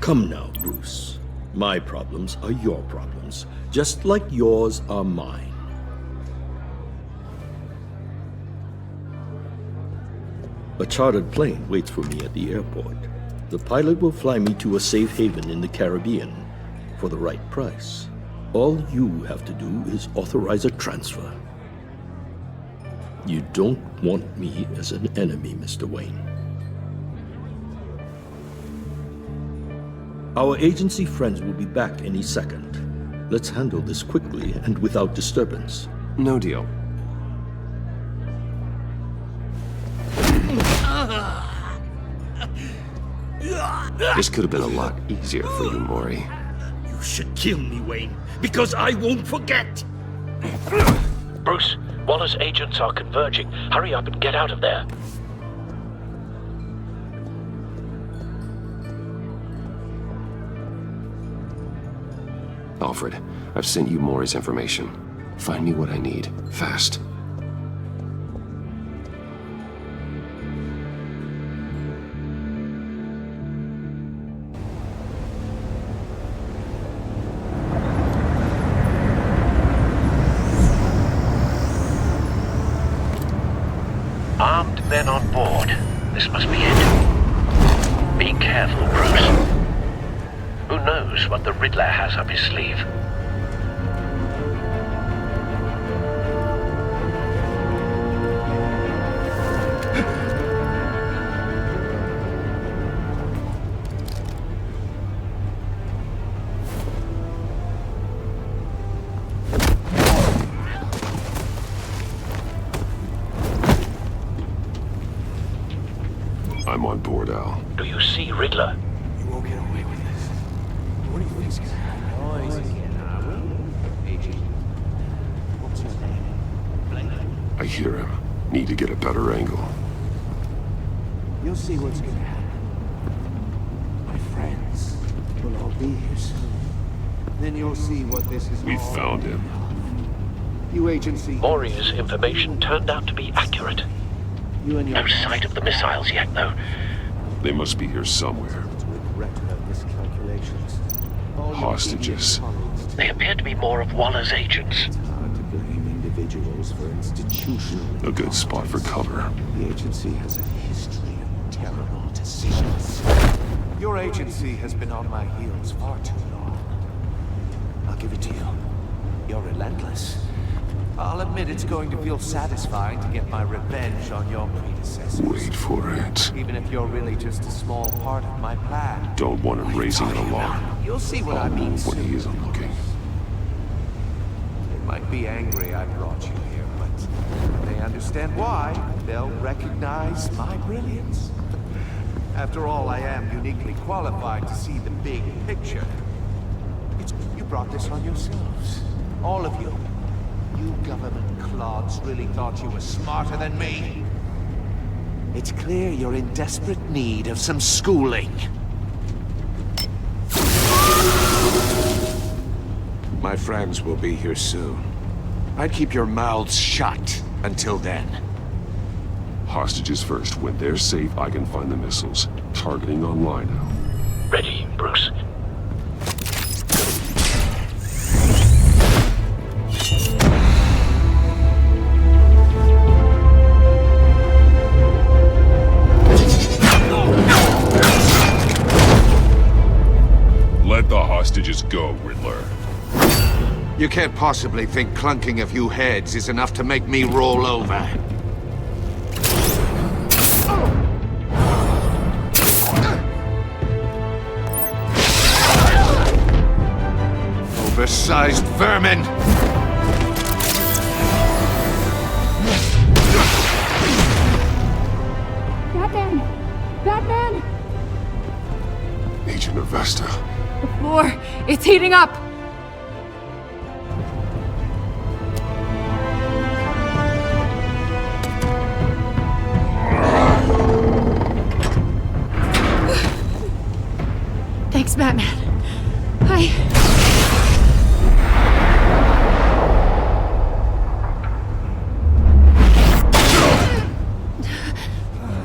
Speaker 17: Come now, Bruce. My problems are your problems, just like yours are mine. A chartered plane waits for me at the airport. The pilot will fly me to a safe haven in the Caribbean for the right price. All you have to do is authorize a transfer. You don't want me as an enemy, Mr. Wayne. Our agency friends will be back any second. Let's handle this quickly and without disturbance.
Speaker 1: No deal. This could have been a lot easier for you, Maury.
Speaker 17: You should kill me, Wayne, because I won't forget!
Speaker 4: Bruce, Waller's agents are converging. Hurry up and get out of there.
Speaker 1: Alfred, I've sent you Maury's information. Find me what I need, fast.
Speaker 4: Armed men on board. This must be it. Be careful, Bruce. Who knows what the Riddler has up his sleeve?
Speaker 1: I'm on board, Al.
Speaker 4: Do you see Riddler?
Speaker 20: You won't get away with this. What do you think's gonna happen? Noise again, are we? Agent. What's your name?
Speaker 1: I hear him. Need to get a better angle.
Speaker 7: You'll see what's gonna happen. My friends will all be here soon. Then you'll see what this is
Speaker 1: We
Speaker 7: all
Speaker 1: found him.
Speaker 7: You agency.
Speaker 4: Maury's information turned out to be accurate.
Speaker 7: You and your
Speaker 4: No sight of the missiles yet, though.
Speaker 1: They must be here somewhere.
Speaker 7: regret her miscalculations.
Speaker 1: Hostages.
Speaker 4: They appear to be more of Waller's agents.
Speaker 7: It's hard to blame individuals for institutional.
Speaker 1: A good spot for cover.
Speaker 7: The agency has a history of terrible decisions.
Speaker 2: Your agency has been on my heels far too long.
Speaker 7: I'll give it to you. You're relentless.
Speaker 2: I'll admit it's going to feel satisfying to get my revenge on your predecessors.
Speaker 1: Wait for it.
Speaker 2: Even if you're really just a small part of my plan.
Speaker 1: Don't want him raising an alarm.
Speaker 2: You'll see what I mean
Speaker 1: When
Speaker 2: soon.
Speaker 1: he isn't looking.
Speaker 2: They might be angry I brought you here, but when they understand why, they'll recognize my brilliance. After all, I am uniquely qualified to see the big picture. You brought this on yourselves. All of you. You government clods really thought you were smarter than me.
Speaker 7: It's clear you're in desperate need of some schooling. My friends will be here soon. I'd keep your mouths shut until then.
Speaker 1: Hostages first. When they're safe, I can find the missiles. Targeting online now.
Speaker 4: Ready, Bruce?
Speaker 9: Let the hostages go, Riddler.
Speaker 7: You can't possibly think clunking a few heads is enough to make me roll over. Oversized vermin!
Speaker 12: Batman! Batman!
Speaker 1: Agent Avesta.
Speaker 12: The floor, it's heating up! Thanks, Batman.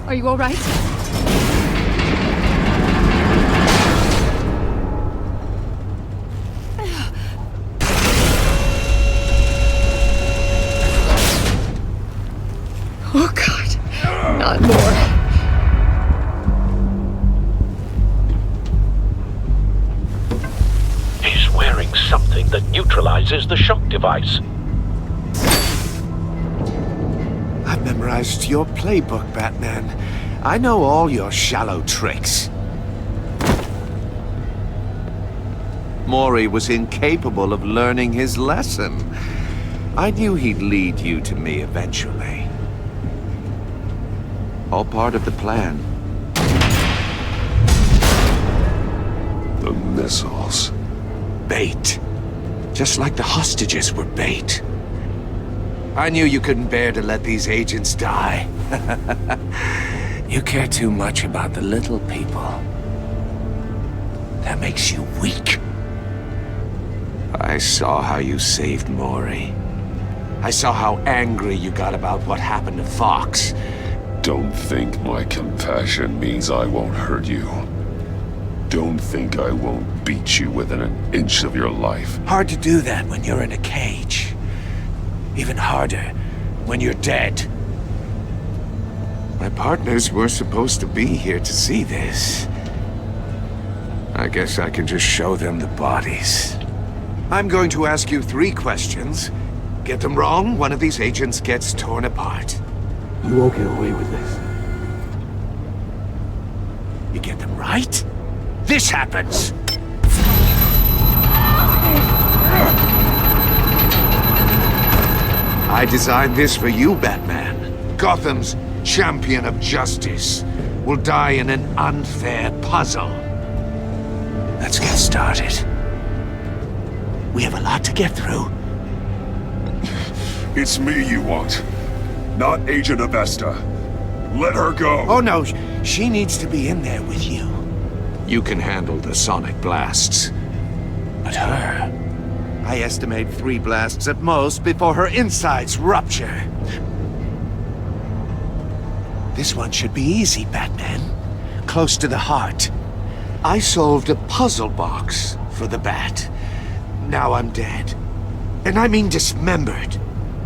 Speaker 12: Are you all right? Oh, God. Not more.
Speaker 4: He's wearing something that neutralizes the shock device.
Speaker 7: I've memorized your playbook, Batman. I know all your shallow tricks. Maury was incapable of learning his lesson. I knew he'd lead you to me eventually. All part of the plan.
Speaker 9: The missiles.
Speaker 5: Bait. Just like the hostages were bait. I knew you couldn't bear to let these agents die. You care too much about the little people. That makes you weak. I saw how you saved Maury. I saw how angry you got about what happened to Fox.
Speaker 9: Don't think my compassion means I won't hurt you. Don't think I won't beat you within an inch of your life.
Speaker 5: Hard to do that when you're in a cage. Even harder when you're dead. My partners were supposed to be here to see this. I guess I can just show them the bodies. I'm going to ask you 3 questions. Get them wrong, one of these agents gets torn apart.
Speaker 17: You won't get away with this.
Speaker 5: You get them right, this happens! I designed this for you, Batman. Gotham's champion of justice will die in an unfair puzzle. Let's get started. We have a lot to get through.
Speaker 9: It's me you want, not Agent Avesta. Let her go.
Speaker 5: Oh no, she needs to be in there with you. You can handle the sonic blasts. But her, I estimate 3 blasts at most before her insides rupture. This one should be easy, Batman. Close to the heart. I solved a puzzle box for the Bat. Now I'm dead. And I mean dismembered.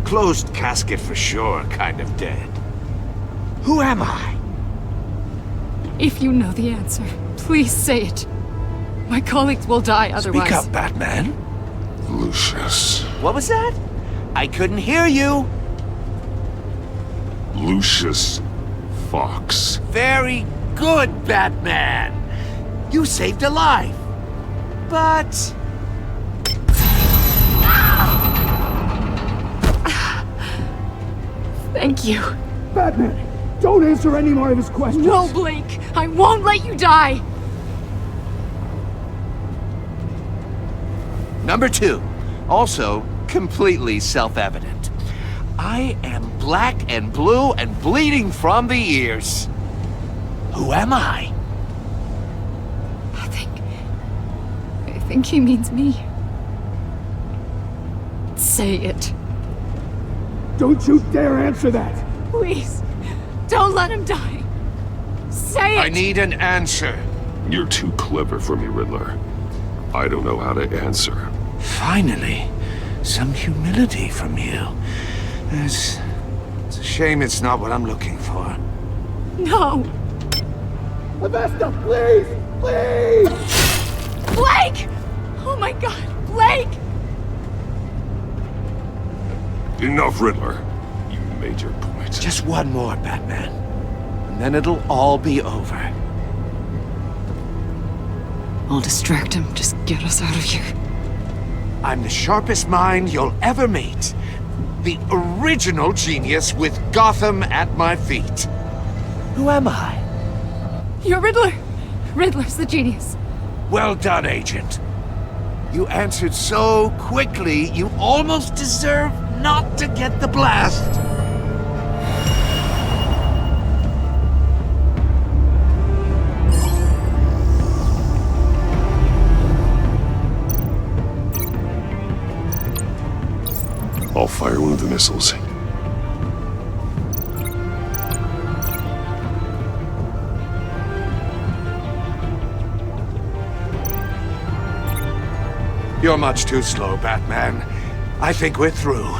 Speaker 5: Closed casket for sure, kind of dead. Who am I?
Speaker 12: If you know the answer, please say it. My colleagues will die otherwise.
Speaker 5: Speak up, Batman.
Speaker 9: Lucius.
Speaker 5: What was that? I couldn't hear you.
Speaker 9: Lucius Fox.
Speaker 5: Very good, Batman. You saved a life. But...
Speaker 12: Thank you.
Speaker 17: Batman, don't answer any more of his questions.
Speaker 12: No, Blake. I won't let you die.
Speaker 5: Number 2. Also, completely self-evident. I am black and blue and bleeding from the ears. Who am I?
Speaker 12: I think he means me. Say it.
Speaker 17: Don't you dare answer that!
Speaker 12: Please, don't let him die. Say it!
Speaker 5: I need an answer.
Speaker 9: You're too clever for me, Riddler. I don't know how to answer.
Speaker 5: Finally, some humility from you. It's a shame it's not what I'm looking for.
Speaker 12: No!
Speaker 17: Avesta, please! Please!
Speaker 12: Blake! Oh my god, Blake!
Speaker 9: Enough, Riddler. You made your point.
Speaker 5: Just one more, Batman. And then it'll all be over.
Speaker 12: I'll distract him. Just get us out of here.
Speaker 5: I'm the sharpest mind you'll ever meet. The original genius with Gotham at my feet. Who am I?
Speaker 12: You're Riddler. Riddler's the genius.
Speaker 5: Well done, Agent. You answered so quickly, you almost deserve not to get the blast.
Speaker 9: I'll fire one of the missiles.
Speaker 5: You're much too slow, Batman. I think we're through.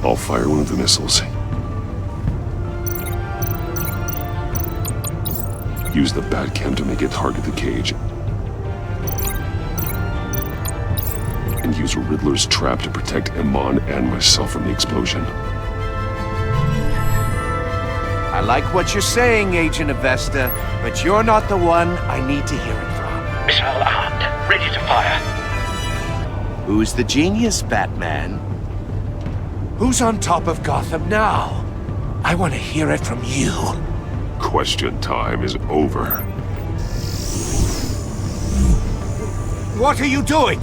Speaker 9: I'll fire one of the missiles. Use the Batcam to make it target the cage. And use Riddler's trap to protect Iman and myself from the explosion.
Speaker 5: I like what you're saying, Agent Avesta, but you're not the one I need to hear it from.
Speaker 4: Missile armed, ready to fire.
Speaker 5: Who's the genius, Batman? Who's on top of Gotham now? I want to hear it from you.
Speaker 9: Question time is over.
Speaker 5: What are you doing?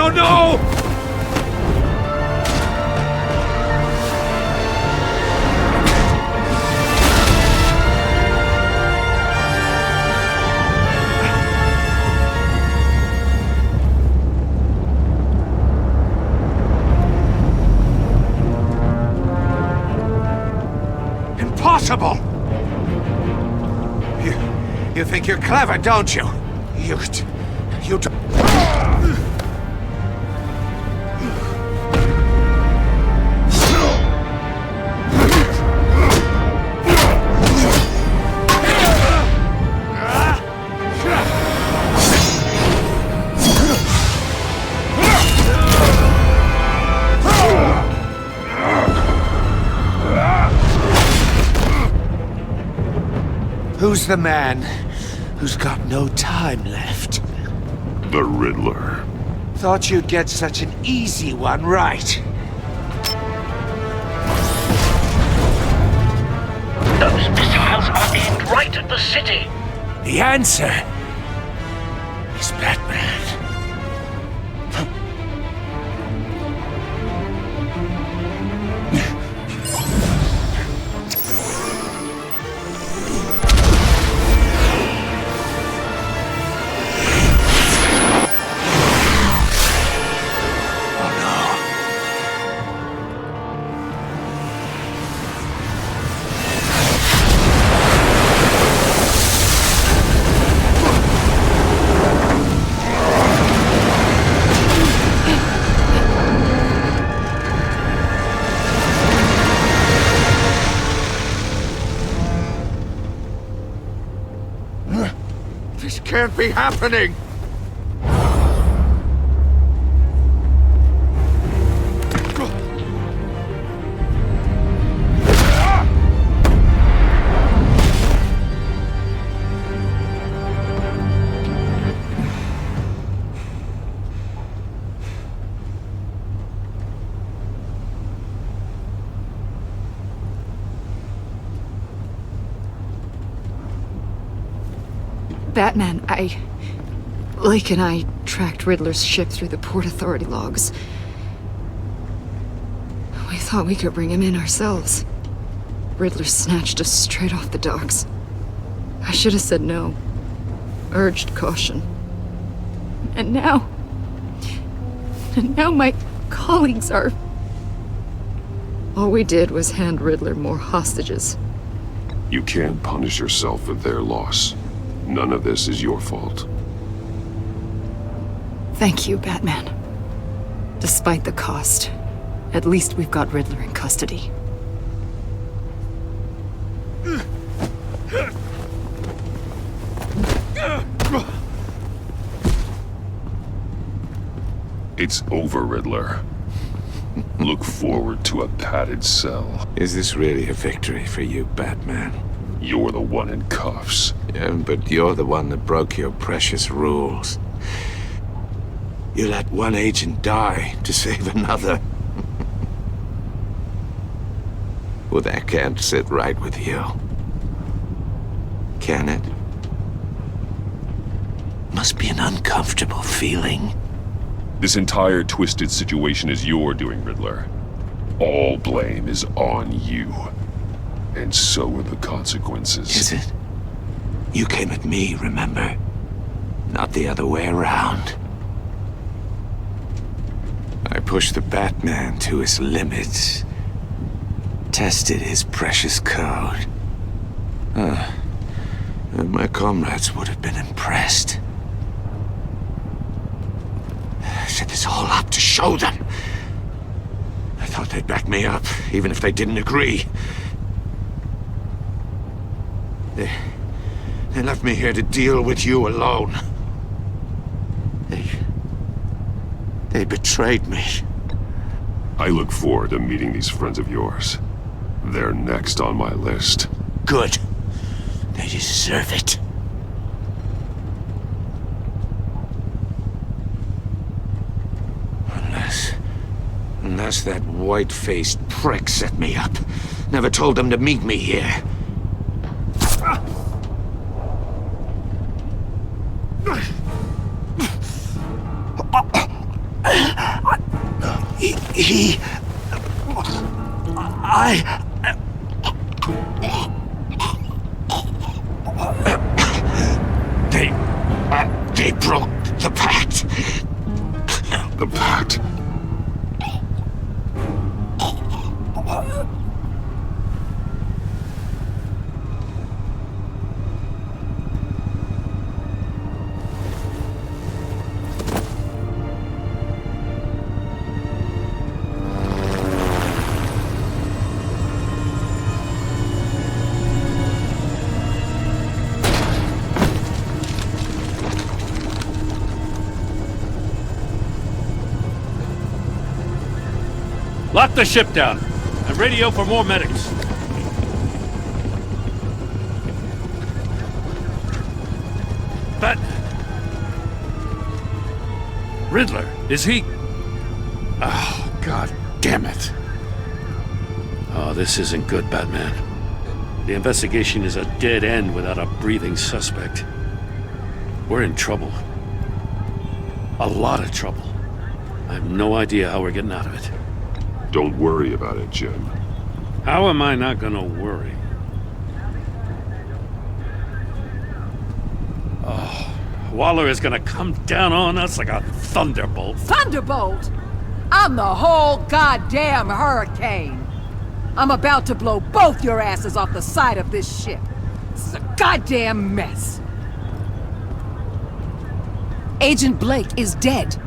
Speaker 5: No! Impossible! You think you're clever, don't you? You Who's the man who's got no time left?
Speaker 9: The Riddler.
Speaker 5: Thought you'd get such an easy one right.
Speaker 4: Those missiles are aimed right at the city.
Speaker 5: The answer is Batman. This can't be happening!
Speaker 12: Batman, Lake and I tracked Riddler's ship through the Port Authority logs. We thought we could bring him in ourselves. Riddler snatched us straight off the docks. I should have said no. Urged caution. And now my colleagues are... All we did was hand Riddler more hostages.
Speaker 9: You can't punish yourself for their loss. None of this is your fault.
Speaker 12: Thank you, Batman. Despite the cost, at least we've got Riddler in custody.
Speaker 9: It's over, Riddler. Look forward to a padded cell.
Speaker 5: Is this really a victory for you, Batman?
Speaker 9: You're the one in cuffs.
Speaker 5: Yeah, but you're the one that broke your precious rules. You let one agent die to save another. Well, that can't sit right with you. Can it? Must be an uncomfortable feeling.
Speaker 9: This entire twisted situation is your doing, Riddler. All blame is on you. And so are the consequences.
Speaker 5: Is it? You came at me, remember? Not the other way around. I pushed the Batman to his limits. Tested his precious code. And my comrades would have been impressed. I set this all up to show them. thought they'd back me up, even if they didn't agree. They left me here to deal with you alone. They betrayed me.
Speaker 9: I look forward to meeting these friends of yours. They're next on my list.
Speaker 5: Good. They deserve it. Unless that white-faced prick set me up. Never told them to meet me here. They broke the pact.
Speaker 9: The pact?
Speaker 3: Lock the ship down, and radio for more medics. Riddler, is he... Oh, God damn it. Oh, this isn't good, Batman. The investigation is a dead end without a breathing suspect. We're in trouble. A lot of trouble. I have no idea how we're getting out of it.
Speaker 9: Don't worry about it, Jim.
Speaker 3: How am I not gonna worry? Oh, Waller is gonna come down on us like a thunderbolt.
Speaker 11: Thunderbolt? I'm the whole goddamn hurricane. I'm about to blow both your asses off the side of this ship. This is a goddamn mess. Agent Blake is dead.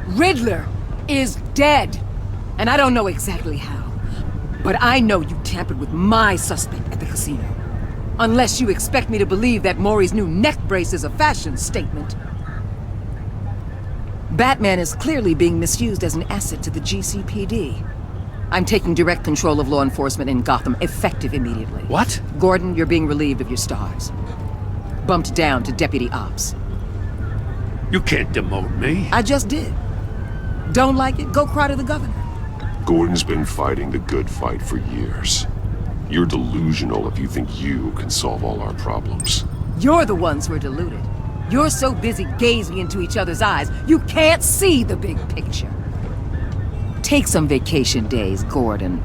Speaker 11: Riddler is dead. And I don't know exactly how, but I know you tampered with my suspect at the casino. Unless you expect me to believe that Maury's new neck brace is a fashion statement. Batman is clearly being misused as an asset to the GCPD. I'm taking direct control of law enforcement in Gotham, effective immediately.
Speaker 3: What?
Speaker 11: Gordon, you're being relieved of your stars. Bumped down to Deputy Ops.
Speaker 3: You can't demote me.
Speaker 11: I just did. Don't like it? Go cry to the governor.
Speaker 9: Gordon's been fighting the good fight for years. You're delusional if you think you can solve all our problems.
Speaker 11: You're the ones who are deluded. You're so busy gazing into each other's eyes, you can't see the big picture. Take some vacation days, Gordon.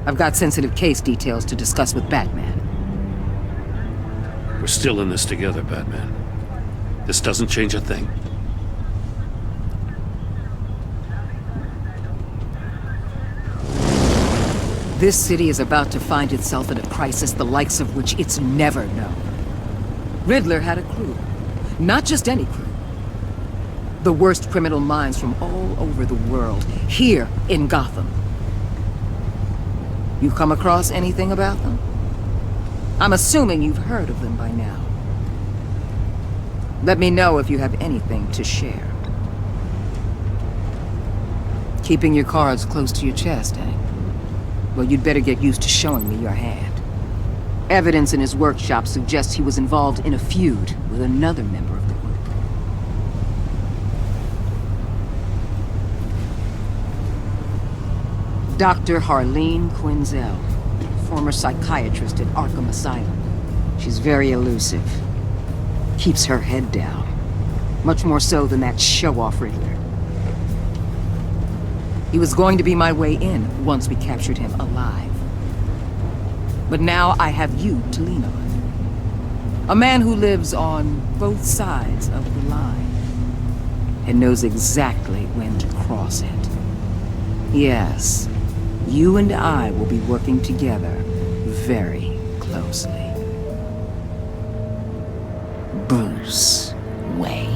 Speaker 11: I've got sensitive case details to discuss with Batman.
Speaker 3: We're still in this together, Batman. This doesn't change a thing.
Speaker 11: This city is about to find itself in a crisis the likes of which it's never known. Riddler had a crew. Not just any crew. The worst criminal minds from all over the world, here in Gotham. You come across anything about them? I'm assuming you've heard of them by now. Let me know if you have anything to share. Keeping your cards close to your chest, eh? Well, you'd better get used to showing me your hand. Evidence in his workshop suggests he was involved in a feud with another member of the group. Dr. Harleen Quinzel, former psychiatrist at Arkham Asylum. She's very elusive. Keeps her head down. Much more so than that show-off Riddler. He was going to be my way in once we captured him alive. But now I have you to lean on. A man who lives on both sides of the line and knows exactly when to cross it. Yes, you and I will be working together very closely. Bruce Wayne.